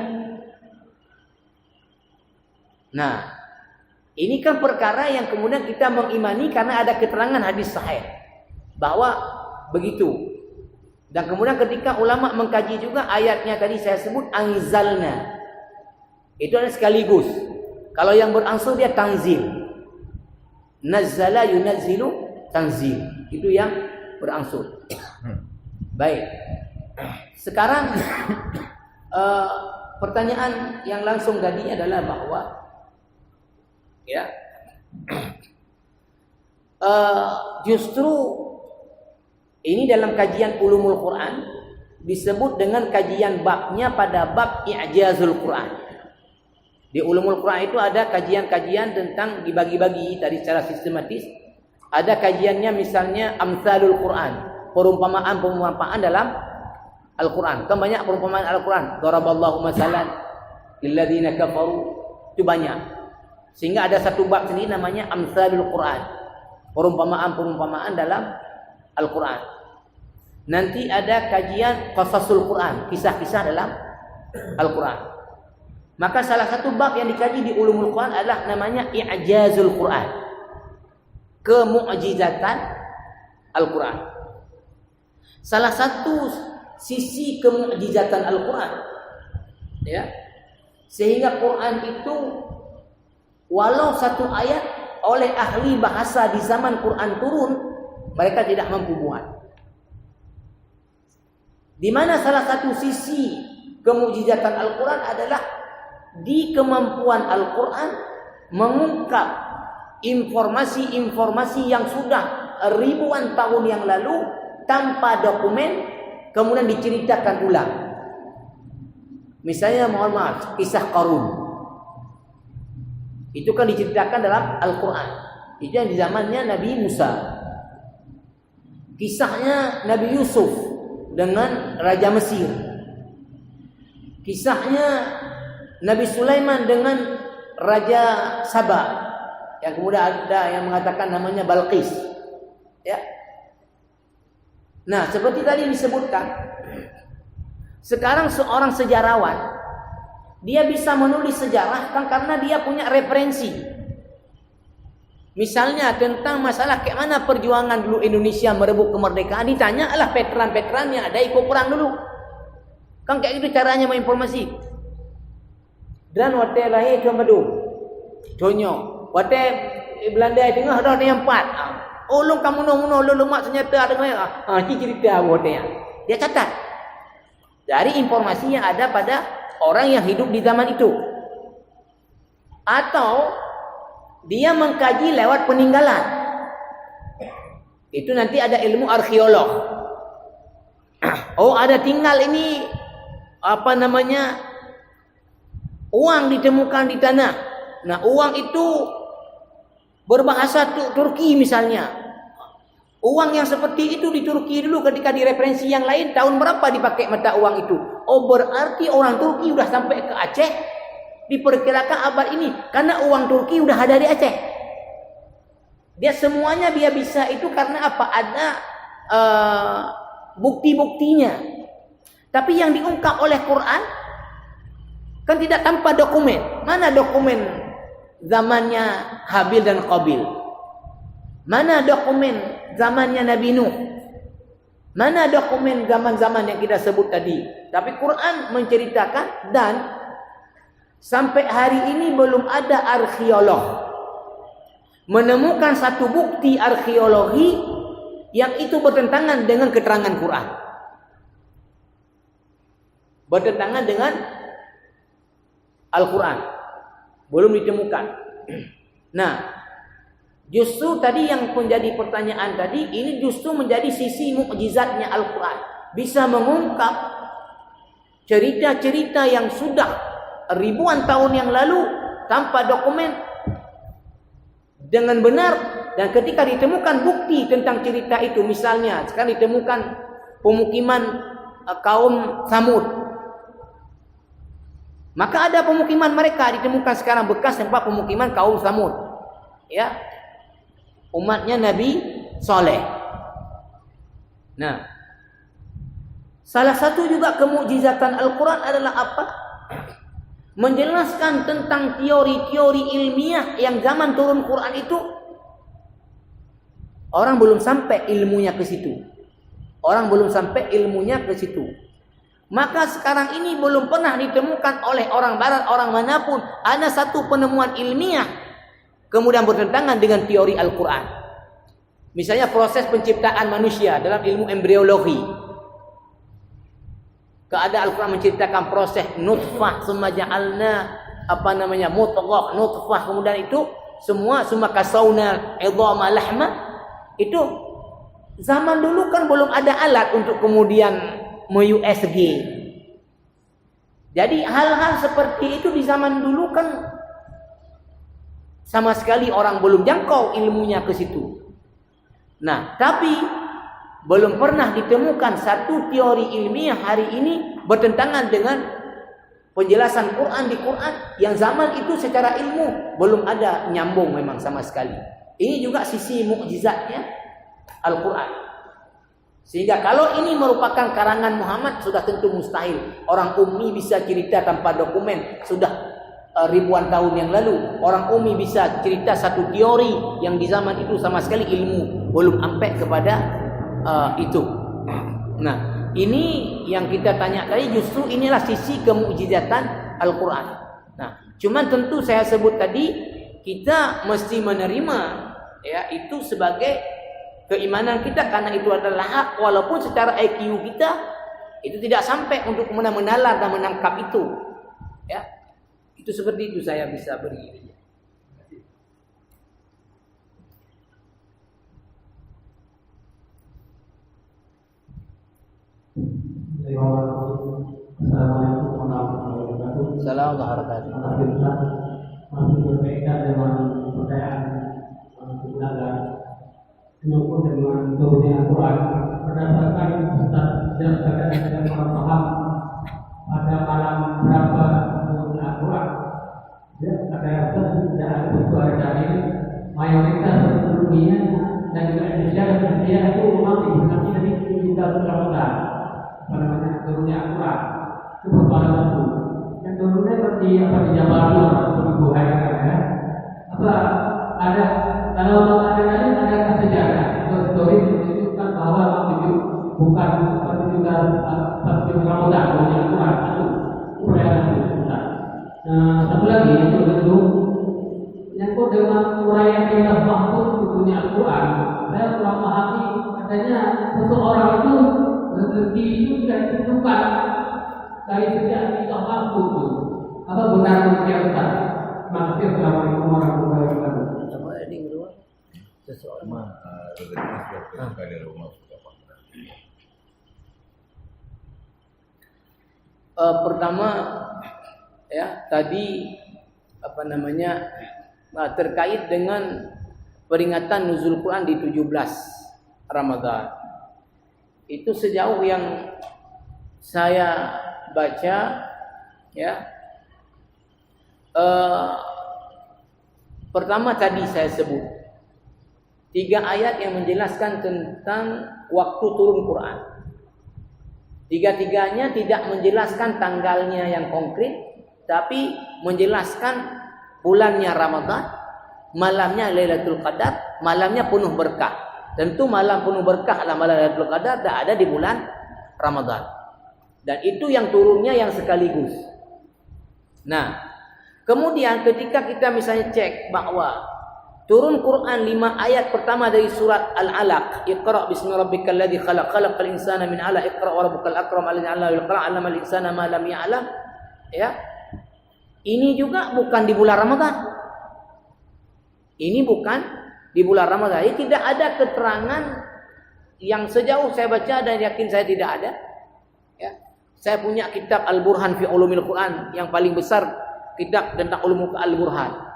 Nah, ini kan perkara yang kemudian kita mengimani karena ada keterangan hadis sahih bahwa begitu. Dan kemudian ketika ulama mengkaji juga ayatnya tadi saya sebut anzalna. Itu ada sekaligus. Kalau yang berangsur dia tanzil. Nazzala yunazzilu tanzil. Itu yang berangsur. Baik. Sekarang pertanyaan yang langsung tadi adalah bahwa ya justru ini dalam kajian ulumul Quran disebut dengan kajian babnya pada bab i'jazul Quran. Di ulumul Quran itu ada kajian-kajian tentang dibagi-bagi tadi secara sistematis. Ada kajiannya misalnya amsalul Quran, perumpamaan dalam Al-Quran. Kan banyak perumpamaan Al-Quran. Daraballahu masalan lilladzina kafaru. Itu banyak. Sehingga ada satu bab sendiri namanya amsalul Quran. Perumpamaan dalam Al-Quran. Nanti ada kajian qasasul Quran, kisah-kisah dalam Al-Quran. Maka salah satu bab yang dikaji di ulumul Quran adalah namanya i'jazul Quran. Kemu'jizatan Al-Quran. Salah satu sisi kemu'jizatan Al-Quran ya. Sehingga Quran itu walau satu ayat oleh ahli bahasa di zaman Quran turun, mereka tidak mampu buat. Di mana salah satu sisi kemu'jizatan Al-Quran adalah di kemampuan Al-Quran mengungkap informasi-informasi yang sudah ribuan tahun yang lalu tanpa dokumen kemudian diceritakan ulang. Misalnya mohon maaf, kisah Qarun. Itu kan diceritakan dalam Al-Quran. Itu yang di zamannya Nabi Musa. Kisahnya Nabi Yusuf dengan Raja Mesir. Kisahnya Nabi Sulaiman dengan Raja Sabah. Yang kemudian ada yang mengatakan namanya Balqis. Ya. Nah, seperti tadi disebutkan, sekarang seorang sejarawan dia bisa menulis sejarah kan karena dia punya referensi. Misalnya tentang masalah kayak mana perjuangan dulu Indonesia merebut kemerdekaan, ditanya lah veteran-veteran yang ada ikut perang dulu. Kan kayak gitu caranya menginformasi. Dan wate lahir ke Madu. Contoh, wate Belanda tengah ada yang 4. Ulung kamu no lemak senjata dengan ini cerita wate. Dia catat dari informasi yang ada pada orang yang hidup di zaman itu. Atau dia mengkaji lewat peninggalan. Itu nanti ada ilmu arkeolog. Oh, ada tinggal ini apa namanya? Uang ditemukan di tanah. Nah, uang itu berbahasa Turki misalnya. Uang yang seperti itu di Turki dulu ketika direferensi yang lain tahun berapa dipakai mata uang itu? Oh, berarti orang Turki sudah sampai ke Aceh. Diperkirakan abad ini karena uang Turki sudah ada di Aceh. Dia semuanya dia bisa itu karena apa? Ada bukti-buktinya. Tapi yang diungkap oleh Quran kan tidak tanpa dokumen. Mana dokumen zamannya Habil dan Qabil? Mana dokumen zamannya Nabi Nuh? Mana dokumen zaman-zaman yang kita sebut tadi? Tapi Quran menceritakan dan sampai hari ini belum ada arkeolog menemukan satu bukti arkeologi yang itu bertentangan dengan keterangan Quran. Bertentangan dengan Al-Quran. Belum ditemukan. Nah, justru tadi yang menjadi pertanyaan tadi, ini justru menjadi sisi mukjizatnya Al-Quran. Bisa mengungkap cerita-cerita yang sudah ribuan tahun yang lalu tanpa dokumen dengan benar Dan ketika ditemukan bukti tentang cerita itu, misalnya sekarang ditemukan pemukiman kaum Samud, maka ada pemukiman mereka ditemukan sekarang, bekas tempat pemukiman kaum Samud, ya, umatnya Nabi Saleh. Nah, salah satu juga kemukjizatan Al-Quran adalah apa? Menjelaskan tentang teori-teori ilmiah yang zaman turun Quran itu orang belum sampai ilmunya ke situ. Orang belum sampai ilmunya ke situ. Maka sekarang ini belum pernah ditemukan oleh orang barat, orang manapun, ada satu penemuan ilmiah kemudian bertentangan dengan teori Al-Quran. Misalnya proses penciptaan manusia dalam ilmu embriologi. Keadaan Al-Quran menceritakan proses nutfah, summa ja'alna mudghah, nutfah, kemudian itu semua kasawna idhama lahma. Itu zaman dulu kan belum ada alat untuk kemudian USG. Jadi hal-hal seperti itu di zaman dulu kan sama sekali orang belum jangkau ilmunya ke situ. Nah, tapi belum pernah ditemukan satu teori ilmiah hari ini bertentangan dengan penjelasan Quran di Quran yang zaman itu secara ilmu belum ada nyambung memang sama sekali. Ini juga sisi mukjizatnya Al-Quran. Sehingga kalau ini merupakan karangan Muhammad sudah tentu mustahil. Orang ummi bisa cerita tanpa dokumen sudah ribuan tahun yang lalu. Orang ummi bisa cerita satu teori yang di zaman itu sama sekali ilmu belum sampai kepada itu. Nah, ini yang kita tanya tadi, justru inilah sisi kemukjizatan Al-Quran. Nah, cuman tentu saya sebut tadi kita mesti menerima ya itu sebagai keimanan kita karena itu adalah hak, walaupun secara IQ kita itu tidak sampai untuk menalar dan menangkap itu. Ya. Itu seperti itu saya bisa beri.
Assalamualaikum warahmatullahi wabarakatuh.
Assalamualaikum warahmatullahi
wabarakatuh. Masih berkaitan dengan percayaan kebenaran maupun dengan turunnya Al-Quran berdasarkan berdasarkan yang orang paham pada malam berapa turunnya Al-Quran. Ada tidak ada bersuara dari mayoritas dunia dan juga Indonesia dan Asia itu memang digunakan dari kita Ramadan. Turunnya Al-Quran itu persoalan satu. Yang turunnya seperti di Jabal Nur atau hari ya. Apa ada kalau ada sejarah atau story menunjukkan bahwa waktu bukan pertunjukan Ramadan turunnya Al-Quran satu perayaan itu. Satu lagi itu tentu nyangkut dengan uraian kitab mahfuz turunnya Al-Quran. Saya telah memahami katanya seseorang itu rezeki itu tidak ditentukan dari sejak kita mampu itu. Apa benar demikian Ustaz? Assalamualaikum warahmatullahi wabarakatuh.
Apa ini kedua? Seseorang pertama ya tadi terkait dengan peringatan nuzul Quran di 17 Ramadan. Itu sejauh yang saya baca ya pertama tadi saya sebut 3 ayat yang menjelaskan tentang waktu turun Quran. 3-tiganya tidak menjelaskan tanggalnya yang konkret, tapi menjelaskan bulannya Ramadan, malamnya Lailatul Qadar, malamnya penuh berkah. Tentu malam penuh berkah adalah malam Lailatul Qadar dan ada di bulan Ramadan. Dan itu yang turunnya yang sekaligus. Nah, kemudian ketika kita misalnya cek bahwa turun Quran 5 ayat pertama dari surat Al-Alaq, Iqra bismi rabbikal ladzi khalaq, khalaqal insana min 'alaq, Iqra wa rabbukal akram alladzi 'allama bil qalam, 'allamal insana ma lam ya'lam. Ya. Ini juga bukan di bulan Ramadan. Ini bukan di bulan Ramadan. Jadi tidak ada keterangan yang sejauh saya baca dan yakin saya tidak ada. Ya. Saya punya kitab Al-Burhan fi Ulumil Quran yang paling besar, kitab tentang ulumul Al-Burhan.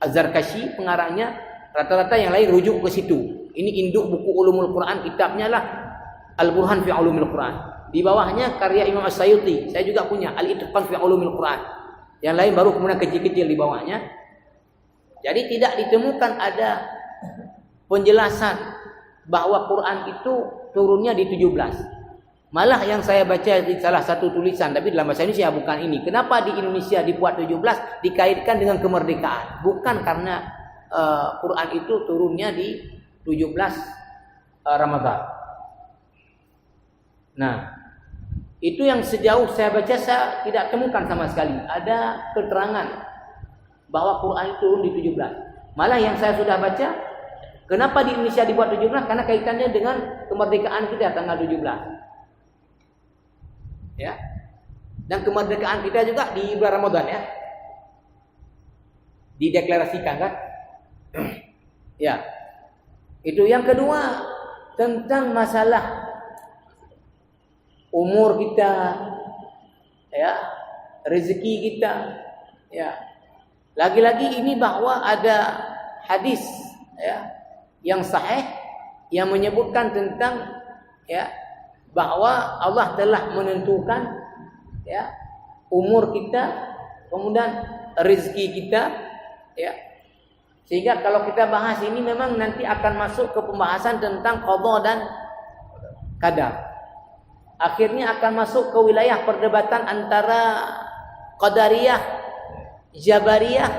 Az-Zarkashi pengarangnya Rata-rata yang lain rujuk ke situ. Ini induk buku Ulumul Quran, kitabnya lah Al-Burhan fi Ulumul Quran. Di bawahnya karya Imam As-Sayuti. Saya juga punya Al-Itqan fi Ulumul Quran. Yang lain baru kemudian kecil-kecil di bawahnya. Jadi tidak ditemukan ada penjelasan bahwa Quran itu turunnya di 17. Malah yang saya baca di salah satu tulisan, tapi dalam bahasa Indonesia bukan ini. Kenapa di Indonesia dibuat 17 dikaitkan dengan kemerdekaan? Bukan karena Quran itu turunnya di 17 Ramadan. Nah, itu yang sejauh saya baca saya tidak temukan sama sekali ada keterangan bahwa Quran itu turun di 17. Malah yang saya sudah baca, kenapa di Indonesia dibuat 17? Karena kaitannya dengan kemerdekaan kita tanggal 17. Ya. Dan kemerdekaan kita juga di bulan Ramadan ya. Dideklarasikan kan? Ya. Itu yang kedua tentang masalah umur kita, ya, rezeki kita, ya. Lagi-lagi ini bahwa ada hadis, ya, yang sahih yang menyebutkan tentang, ya, bahwa Allah telah menentukan, ya, umur kita, kemudian rezeki kita, ya. Sehingga kalau kita bahas ini memang nanti akan masuk ke pembahasan tentang qada dan qadar. Akhirnya akan masuk ke wilayah perdebatan antara Qadariyah, Jabariyah,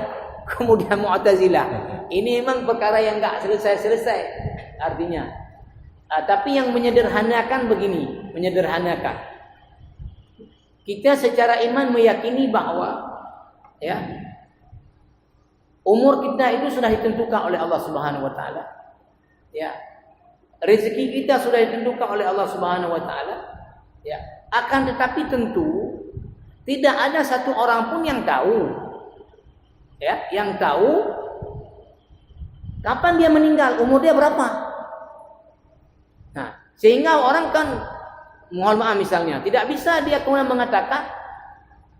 kemudian Mu'tazilah. Ini memang perkara yang enggak selesai-selesai artinya. Tapi yang menyederhanakan begini, menyederhanakan. Kita secara iman meyakini bahwa, ya, umur kita itu sudah ditentukan oleh Allah Subhanahu wa taala. Ya. Rezeki kita sudah ditentukan oleh Allah Subhanahu wa taala. Ya, akan tetapi tentu tidak ada satu orang pun yang tahu, ya, yang tahu kapan dia meninggal, umur dia berapa. Nah, sehingga orang kan, mohon maaf misalnya, tidak bisa dia kemudian mengatakan,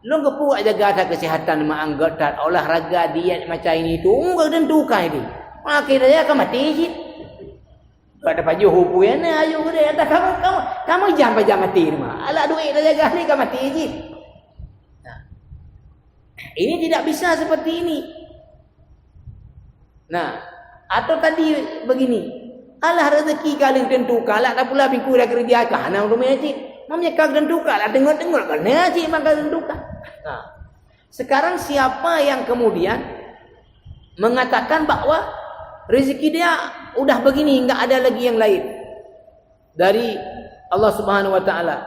lo gepuk jaga ada kesehatan, anggota olahraga, diet macam ini itu, enggak tentukan itu. Akhirnya dia akan mati sih. Pada pagi hubu ya na ayo udah ada kamu jam mati mah. Ala duit dah jaga ni kamu mati je. Nah. Ini tidak bisa seperti ini. Nah, atau tadi begini. Alah rezeki kalian tentukan lah tak pula minggu dah kerja kana rumah cik. Mamnya kau tentukan lah tengok-tengok kana cik maka tentukan. Nah. Sekarang siapa yang kemudian mengatakan bahwa rezeki dia udah begini, enggak ada lagi yang lain dari Allah Subhanahu wa taala.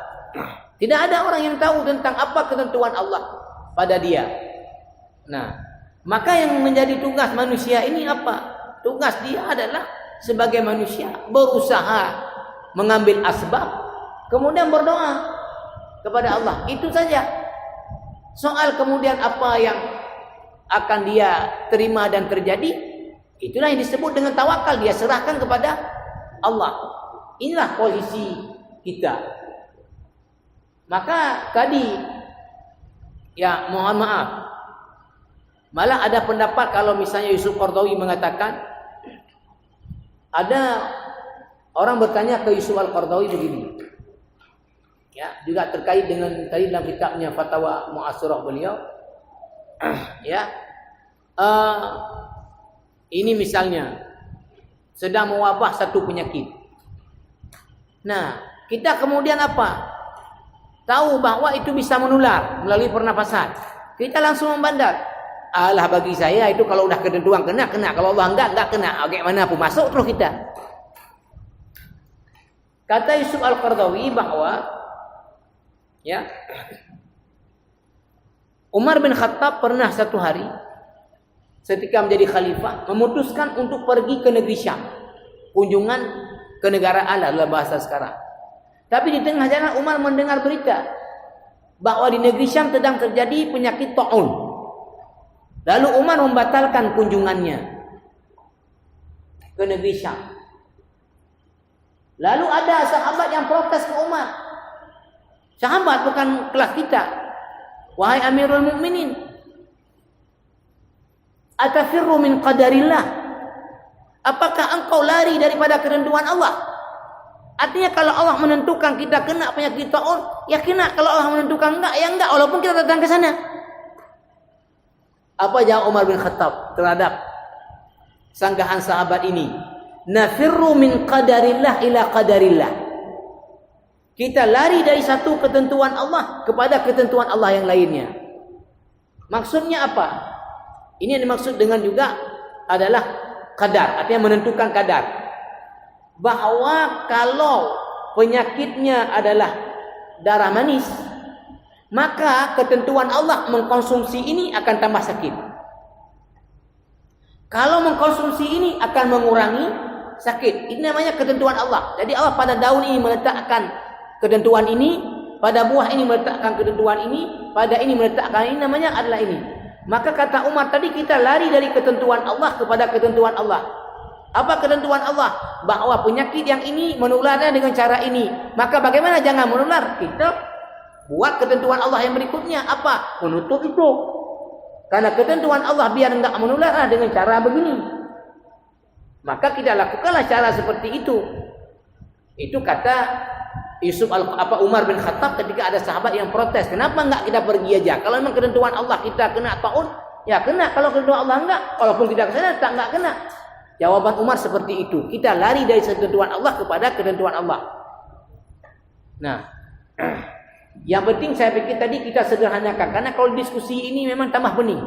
Tidak ada orang yang tahu tentang apa ketentuan Allah pada dia. Nah, maka yang menjadi tugas manusia ini apa? Tugas dia adalah sebagai manusia berusaha mengambil asbab, kemudian berdoa kepada Allah. Itu saja. Soal kemudian apa yang akan dia terima dan terjadi, itulah yang disebut dengan tawakal. Dia serahkan kepada Allah. Inilah posisi kita. Maka tadi, ya mohon maaf, malah ada pendapat kalau misalnya Yusuf Qaradawi mengatakan, ada orang bertanya ke Yusuf Al-Qaradawi begini, ya, juga terkait dengan tadi dalam kitabnya Fatwa Mu'asirah beliau, ya, ini misalnya sedang mewabah satu penyakit. Nah, kita kemudian apa? Tahu bahwa itu bisa menular melalui pernapasan. Kita langsung membandar. Alah bagi saya itu kalau udah ketentuan kena. Kalau Allah enggak kena. Bagaimana pun masuk terus kita. Kata Yusuf Al-Qaradawi bahwa, ya, Umar bin Khattab pernah satu hari ketika menjadi khalifah memutuskan untuk pergi ke negeri Syam, kunjungan kenegaraan dalam bahasa sekarang. Tapi di tengah jalan Umar mendengar berita bahwa di negeri Syam sedang terjadi penyakit ta'un. Lalu Umar membatalkan kunjungannya ke negeri Syam. Lalu ada sahabat yang protes ke Umar. Sahabat bukan kelas kita. Wahai Amirul Mukminin, atafirru min qadarillah. Apakah engkau lari daripada ketentuan Allah? Artinya kalau Allah menentukan kita kena penyakit taun, ya kena. Kalau Allah menentukan enggak, ya enggak, walaupun kita datang ke sana. Apa jawab Umar bin Khattab terhadap sanggahan sahabat ini? Nafirru min qadarillah ila qadarillah. Kita lari dari satu ketentuan Allah kepada ketentuan Allah yang lainnya. Maksudnya apa? Ini yang dimaksud dengan juga adalah qadar, artinya menentukan kadar. Bahawa kalau penyakitnya adalah darah manis, maka ketentuan Allah mengkonsumsi ini akan tambah sakit. Kalau mengkonsumsi ini akan mengurangi sakit. Ini namanya ketentuan Allah. Jadi Allah pada daun ini meletakkan ketentuan ini, pada buah ini meletakkan ketentuan ini, pada ini meletakkan ini, namanya adalah ini. Maka kata Umar tadi, kita lari dari ketentuan Allah kepada ketentuan Allah. Apa ketentuan Allah? Bahawa penyakit yang ini menularnya dengan cara ini. Maka bagaimana jangan menular? Kita buat ketentuan Allah yang berikutnya. Apa? Menutup itu. Karena ketentuan Allah biar enggak menular dengan cara begini. Maka kita lakukanlah cara seperti itu. Itu kata Umar bin Khattab ketika ada sahabat yang protes. Kenapa enggak kita pergi aja? Kalau memang ketentuan Allah kita kena taun, ya kena. Kalau ketentuan Allah enggak, walaupun kita ke sana tak enggak kena. Jawaban Umar seperti itu. Kita lari dari ketentuan Allah kepada ketentuan Allah. Nah, yang penting saya pikir tadi kita sederhanakan. Karena kalau diskusi ini memang tambah bening.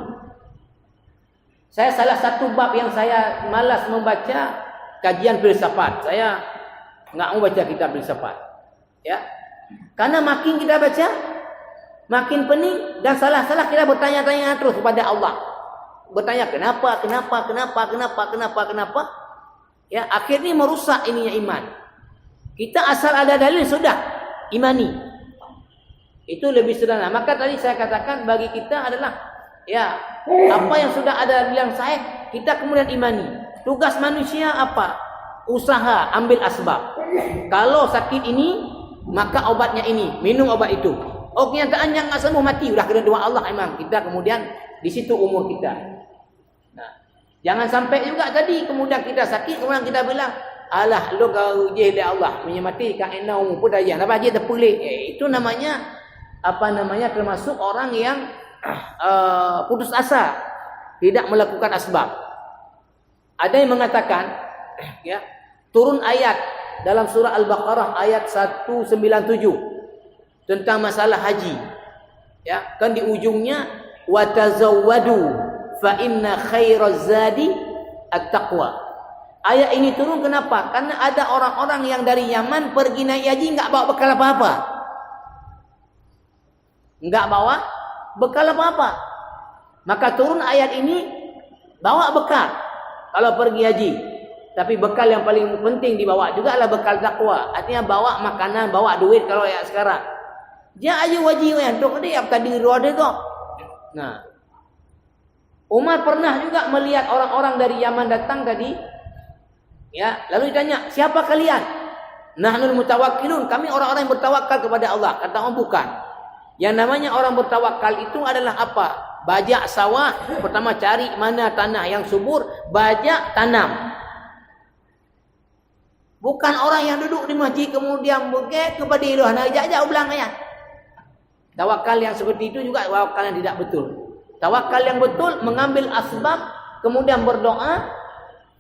Saya salah satu bab yang saya malas membaca kajian filsafat. Saya enggak mau baca kitab filsafat. Ya. Karena makin kita baca, makin pening dan salah-salah kita bertanya-tanya terus kepada Allah. Bertanya kenapa. Ya, akhirnya merusak ininya iman. Kita asal ada dalil sudah imani. Itu lebih sederhana. Maka tadi saya katakan bagi kita adalah ya, apa yang sudah ada dalil yang sahih, kita kemudian imani. Tugas manusia apa? Usaha, ambil asbab. Kalau sakit ini, maka obatnya ini, minum obat itu. Oh, kenyataannya enggak sembuh, mati. Sudah ketentuan Allah memang. Kita kemudian di situ umur kita. Nah, jangan sampai juga tadi kemudian kita sakit, kemudian kita bilang, alah lu kau uji oleh Allah, menyemati kaina umur pun daya. Apa dia terpulik? Itu namanya termasuk orang yang putus asa, tidak melakukan asbab. Ada yang mengatakan ya, turun ayat dalam surah Al-Baqarah ayat 197 tentang masalah haji. Ya, kan di ujungnya wa tazawwadu fa inna khairaz zadi at-taqwa. Ayat ini turun kenapa? Karena ada orang-orang yang dari Yaman pergi naik haji enggak bawa bekal apa-apa. Enggak bawa bekal apa-apa. Maka turun ayat ini, bawa bekal kalau pergi haji. Tapi bekal yang paling penting dibawa juga adalah bekal takwa. Artinya bawa makanan, bawa duit kalau ya sekarang. Dia aja wajib yang tok dia tadi roda kok. Nah, Umar pernah juga melihat orang-orang dari Yaman datang tadi. Ya, lalu ditanya, "Siapa kalian?" "Nahnul mutawakkilun." Kami orang-orang yang bertawakal kepada Allah. Kata orang bukan. Yang namanya orang bertawakal itu adalah apa? Bajak sawah, pertama cari mana tanah yang subur, bajak tanam. Bukan orang yang duduk di masjid kemudian bukit kepada ilah nak jajak ulang ayat. Tawakal yang seperti itu juga tawakal yang tidak betul. Tawakal yang betul mengambil asbab, kemudian berdoa,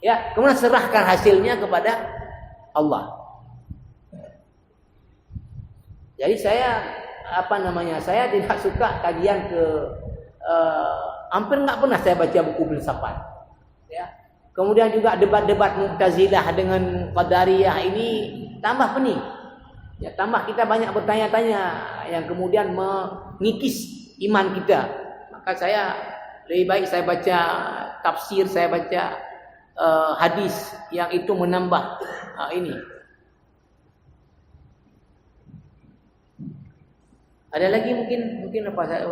ya, kemudian serahkan hasilnya kepada Allah. Jadi saya saya tidak suka kajian hampir enggak pernah saya baca buku filsafat. Ya. Kemudian juga debat-debat Mu'tazilah dengan Qadariyah ini tambah pening. Ya, tambah kita banyak bertanya-tanya yang kemudian mengikis iman kita. Maka saya lebih baik saya baca tafsir, saya baca hadis yang itu menambah ini. Ada lagi mungkin apa saya?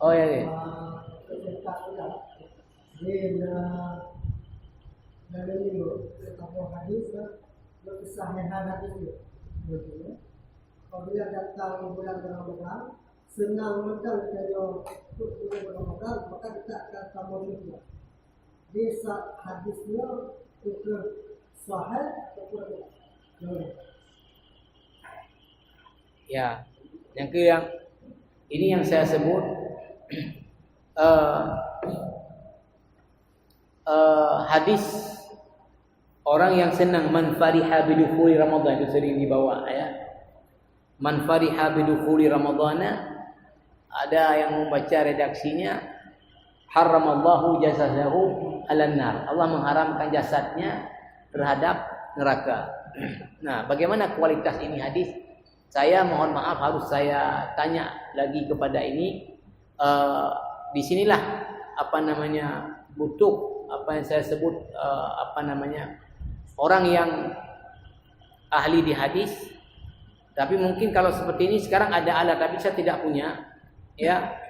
Oh ya. Ya.
Apabila datang bulan Ramadan, senang makan kalau bulan Ramadan, maka kita akan tambah juga. di hadisnya ukur sahih ukur
Ya, yang ini yang saya sebut hadis orang yang senang man fariha bidukhuli Ramadan, itu sering dibawa ya. Man fariha bidukhuli Ramadana, ada yang membaca redaksinya haramallahu jasadahu alan nar. Allah mengharamkan jasadnya terhadap neraka. Nah, bagaimana kualitas ini hadis? Saya mohon maaf harus saya tanya lagi kepada ini. Disinilah butuh apa yang saya sebut orang yang ahli di hadis. Tapi mungkin kalau seperti ini sekarang ada alat, tapi saya tidak punya. Ya,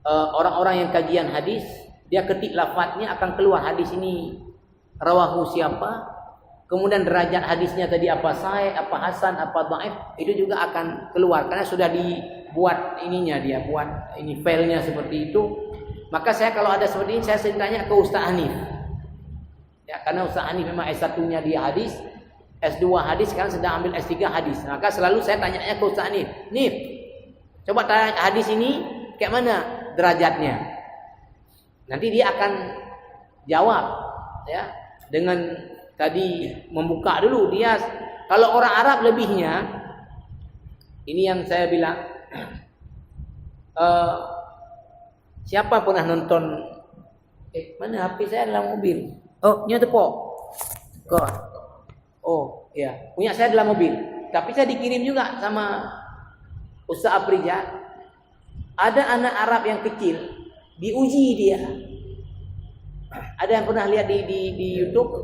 orang-orang yang kajian hadis, dia ketik lafadznya akan keluar hadis ini rawahu siapa, kemudian derajat hadisnya tadi apa, sahih, apa hasan, apa dhaif, itu juga akan keluar karena sudah dibuat ininya, dia buat ini filenya seperti itu. Maka saya kalau ada seperti ini saya sering tanya ke Ustaz Hanif. Ya, karena Ustaz Hanif memang S1-nya dia hadis, S2 hadis, sekarang sedang ambil S3 hadis. Maka selalu saya tanya ke Ustaz Hanif, "Nif, coba tanya hadis ini kayak mana derajatnya?" Nanti dia akan jawab ya dengan tadi membuka dulu dia. Kalau orang Arab lebihnya, ini yang saya bilang, siapa pernah nonton? Mana HP saya dalam mobil? Oh, ini tepok. Oh, ya, punya saya dalam mobil. Tapi saya dikirim juga sama Ustaz Aprija. Ada anak Arab yang kecil, diuji dia. Ada yang pernah lihat di YouTube?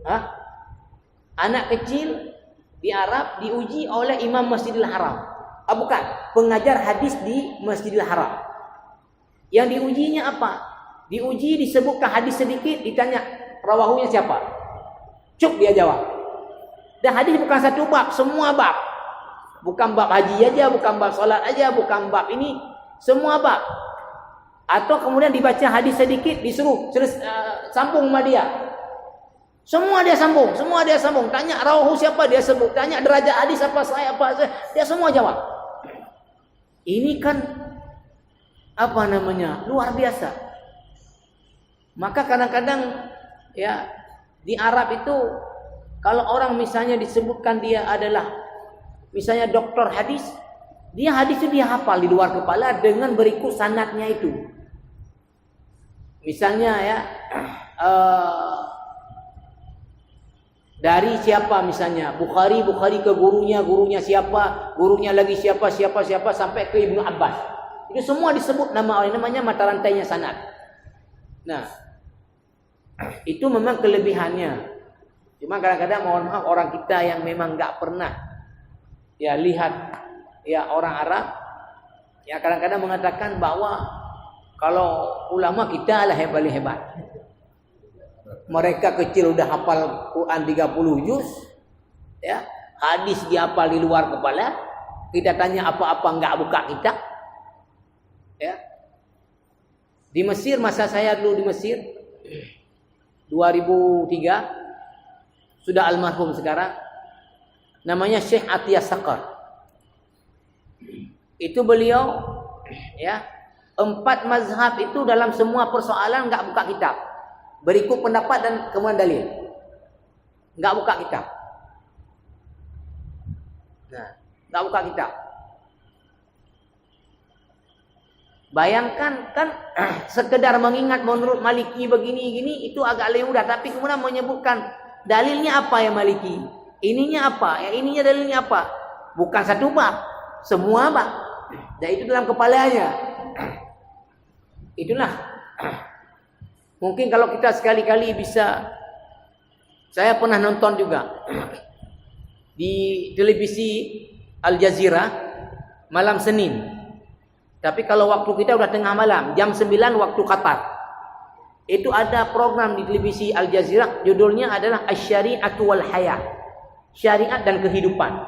Hah? Anak kecil di Arab diuji oleh Imam Masjidil Haram. Bukan, pengajar hadis di Masjidil Haram. Yang diujinya apa? Diuji disebutkan hadis sedikit, ditanya rawahunya siapa? Cuk dia jawab. Dan hadis bukan satu bab, semua bab. Bukan bab haji aja, bukan bab solat aja, bukan bab ini, semua bab. Atau kemudian dibaca hadis sedikit, disuruh sambung sama dia. Semua dia sambung. Tanya rawahu siapa, dia sebut. Tanya derajat hadis apa, saya apa, dia semua jawab. Ini kan luar biasa. Maka kadang-kadang ya di Arab itu kalau orang misalnya disebutkan dia adalah misalnya doktor hadis, dia hadis itu dia hafal di luar kepala dengan berikut sanadnya itu. Misalnya ya dari siapa misalnya Bukhari ke gurunya siapa, gurunya lagi siapa sampai ke Ibnu Abbas. Itu semua disebut namanya mata rantainya sanad. Nah, itu memang kelebihannya. Cuma kadang-kadang mohon maaf orang kita yang memang enggak pernah ya lihat ya orang Arab ya kadang-kadang mengatakan bahwa kalau ulama kita lah yang paling hebat. Mereka kecil udah hafal Quran 30 juz ya, hadis dia hafal di luar kepala. Kita tanya apa-apa enggak buka kitab. Ya. Di Mesir, masa saya dulu di Mesir 2003, sudah almarhum sekarang, namanya Syekh Atiyah Sakar. Itu beliau ya 4 mazhab itu dalam semua persoalan enggak buka kitab. Berikut pendapat dan kemudian dalil. Enggak buka kitab. Nah, enggak buka kitab. Bayangkan kan sekedar mengingat menurut Maliki begini-gini itu agak mudah, tapi kemudian menyebutkan dalilnya apa ya Maliki, ininya apa, ya ininya dalilnya apa, bukan satu bab, semua bab, dan itu dalam kepalanya. Itulah mungkin kalau kita sekali-kali bisa, saya pernah nonton juga di televisi Al Jazeera malam Senin. Tapi kalau waktu kita udah tengah malam, jam 9 waktu Qatar. Itu ada program di televisi Al Jazeera, judulnya adalah Asy-Syari'atu wal Haya. Syariat dan kehidupan.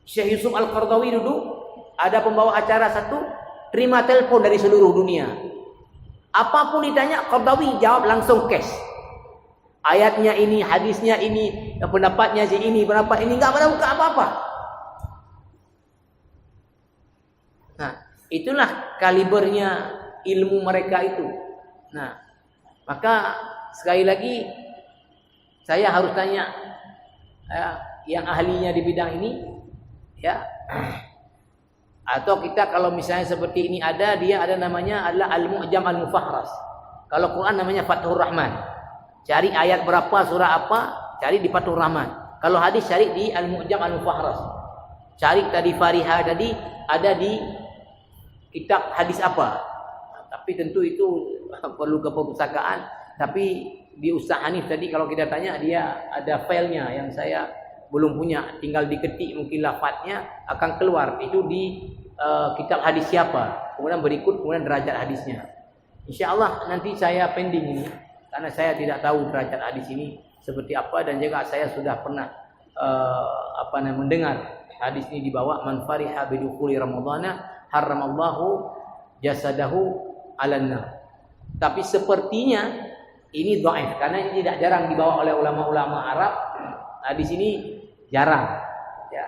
Syekh Yusuf Al-Qaradawi dulu ada pembawa acara satu, terima telepon dari seluruh dunia. Apapun ditanya, Qardawi jawab langsung cash. Ayatnya ini, hadisnya ini, pendapatnya si ini, pendapat ini, enggak pada buka apa-apa. Nah, itulah kalibernya ilmu mereka itu. Nah, maka sekali lagi saya harus tanya yang ahlinya di bidang ini, ya. Atau kita kalau misalnya seperti ini ada, dia ada namanya adalah Al-Mu'jam Al-Mufahras. Kalau Quran namanya Fathur Rahman. Cari ayat berapa, surah apa, cari di Fathur Rahman. Kalau hadis cari di Al-Mu'jam Al-Mufahras. Cari tadi Fariha tadi ada di kitab hadis apa. Tapi tentu itu perlu keperpustakaan. Tapi di Ustaz Hanif tadi kalau kita tanya, dia ada filenya yang saya belum punya, tinggal diketik mungkin lafadznya akan keluar itu di kitab hadis siapa, kemudian berikut kemudian derajat hadisnya. InsyaAllah nanti saya pending ini karena saya tidak tahu derajat hadis ini seperti apa, dan juga saya sudah pernah mendengar hadis ini dibawa man fariha bidukhuli ramadhana haramallahu jasadahu 'alan nar. Tapi sepertinya ini dhaif karena ini tidak jarang dibawa oleh ulama-ulama Arab. Di sini jarang, ya,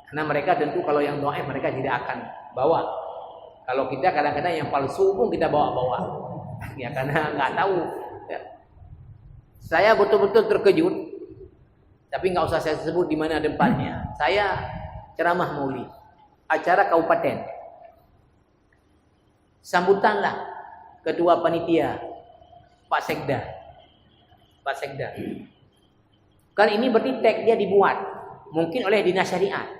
karena mereka tentu kalau yang dhaif mereka tidak akan bawa. Kalau kita kadang-kadang yang palsu pun kita bawa-bawa, ya, karena nggak tahu. Ya. Saya betul-betul terkejut, tapi nggak usah saya sebut di mana tempatnya. Saya ceramah maulid, acara kabupaten, sambutanlah ketua panitia Pak Sekda. Kan ini berarti tag dia dibuat mungkin oleh dinas syariat.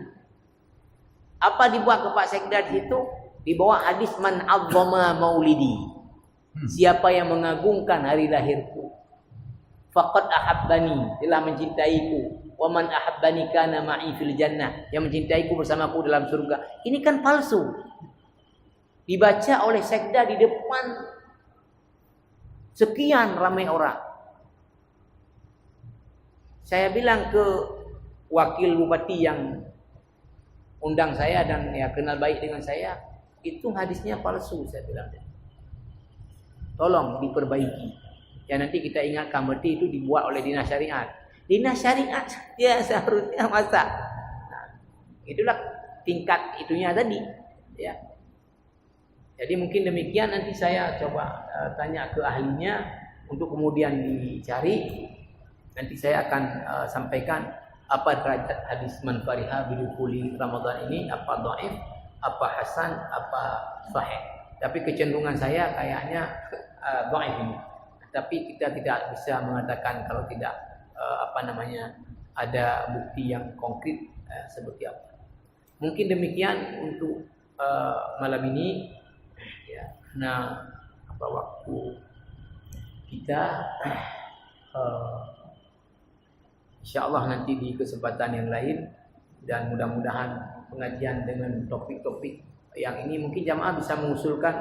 Apa dibuat ke Pak Sekda di situ? Di bawah hadis man azzama maulidi. Siapa yang mengagungkan hari lahirku, faqad ahabbani, telah mencintaiku. Wa man ahabbani kana ma'i fil jannah, yang mencintaiku bersamaku dalam surga. Ini kan palsu. Dibaca oleh Sekda di depan sekian ramai orang. Saya bilang ke wakil bupati yang undang saya dan ya kenal baik dengan saya, itu hadisnya palsu, saya bilang. Tolong diperbaiki. Ya nanti kita ingatkan, berarti itu dibuat oleh dinas syariat. Dinas syariat ya seharusnya masa. Nah, itulah tingkat itunya tadi, ya. Jadi mungkin demikian, nanti saya coba tanya ke ahlinya untuk kemudian dicari. Nanti saya akan sampaikan apa derajat hadis man fariha bidukhuli Ramadan ini, apa dhaif, apa hasan, apa sahih. Tapi kecenderungan saya kayaknya dhaif ini. Tapi kita tidak bisa mengatakan kalau tidak ada bukti yang konkret seperti apa. Mungkin demikian untuk malam ini. Ya, nah waktu kita InsyaAllah nanti di kesempatan yang lain, dan mudah-mudahan pengajian dengan topik-topik yang ini mungkin jamaah bisa mengusulkan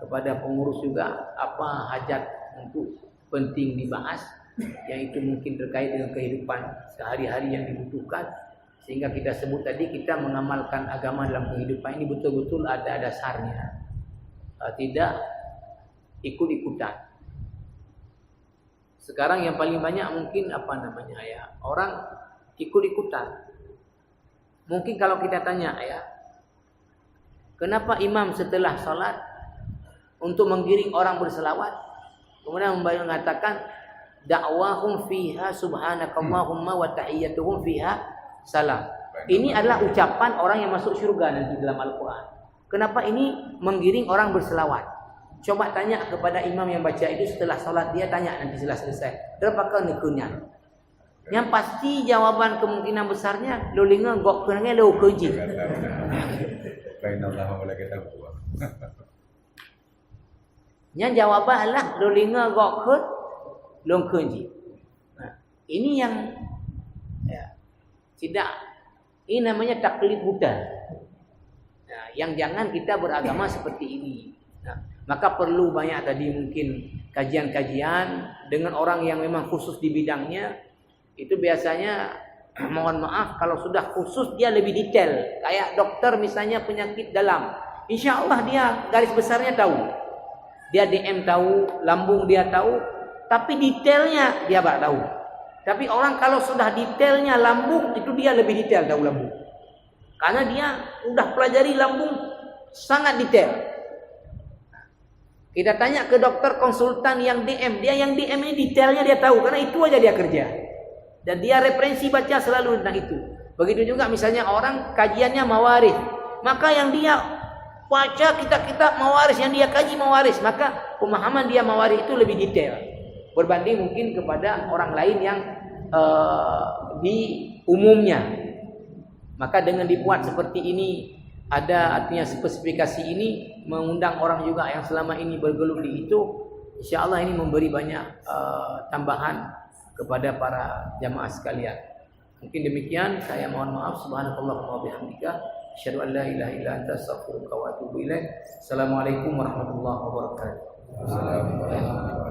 kepada pengurus juga apa hajat untuk penting dibahas, yang itu mungkin terkait dengan kehidupan sehari-hari yang dibutuhkan, sehingga kita sebut tadi kita mengamalkan agama dalam kehidupan ini betul-betul ada dasarnya, tidak ikut-ikutan. Sekarang yang paling banyak mungkin orang ikut-ikutan. Mungkin kalau kita tanya kenapa imam setelah salat untuk menggiring orang berselawat, kemudian mengatakan da'wahum fiha subhanakallahumma wa tahiyyatuhum fiha salam. Ini adalah ucapan orang yang masuk surga nanti dalam Al-Quran. Kenapa ini menggiring orang berselawat? Coba tanya kepada imam yang baca itu setelah salat, dia tanya nanti setelah selesai, berapakah nekunya? Yang pasti jawaban kemungkinan besarnya lo linga gok kenanya lo kerja. Yang jawaban adalah lo linga gok ke lo kerja. Nah, ini yang tidak, ini namanya taklid buta. Nah, yang jangan kita beragama seperti ini. Nah, maka perlu banyak tadi mungkin kajian-kajian dengan orang yang memang khusus di bidangnya. Itu biasanya mohon maaf kalau sudah khusus dia lebih detail. Kayak dokter misalnya penyakit dalam, insya Allah dia garis besarnya tahu. Dia DM tahu, lambung dia tahu, tapi detailnya dia tak tahu. Tapi orang kalau sudah detailnya lambung, itu dia lebih detail tahu lambung. Karena dia sudah pelajari lambung sangat detail. Kita tanya ke dokter konsultan yang DM, dia yang DM ini detailnya dia tahu, karena itu aja dia kerja. Dan dia referensi baca selalu tentang itu. Begitu juga misalnya orang kajiannya mawaris, maka yang dia baca kitab-kitab mawaris, yang dia kaji mawaris, maka pemahaman dia mawaris itu lebih detail berbanding mungkin kepada orang lain yang di umumnya. Maka dengan dibuat seperti ini, ada artinya spesifikasi ini, mengundang orang juga yang selama ini bergelut di itu, insya-Allah ini memberi banyak tambahan kepada para jamaah sekalian. Mungkin demikian, saya mohon maaf. Subhanakallahumma wa bihamdika, asyhadu an la ilaha illa anta, astaghfiruka wa atubu ilaik. Assalamualaikum warahmatullahi wabarakatuh.
Assalamualaikum.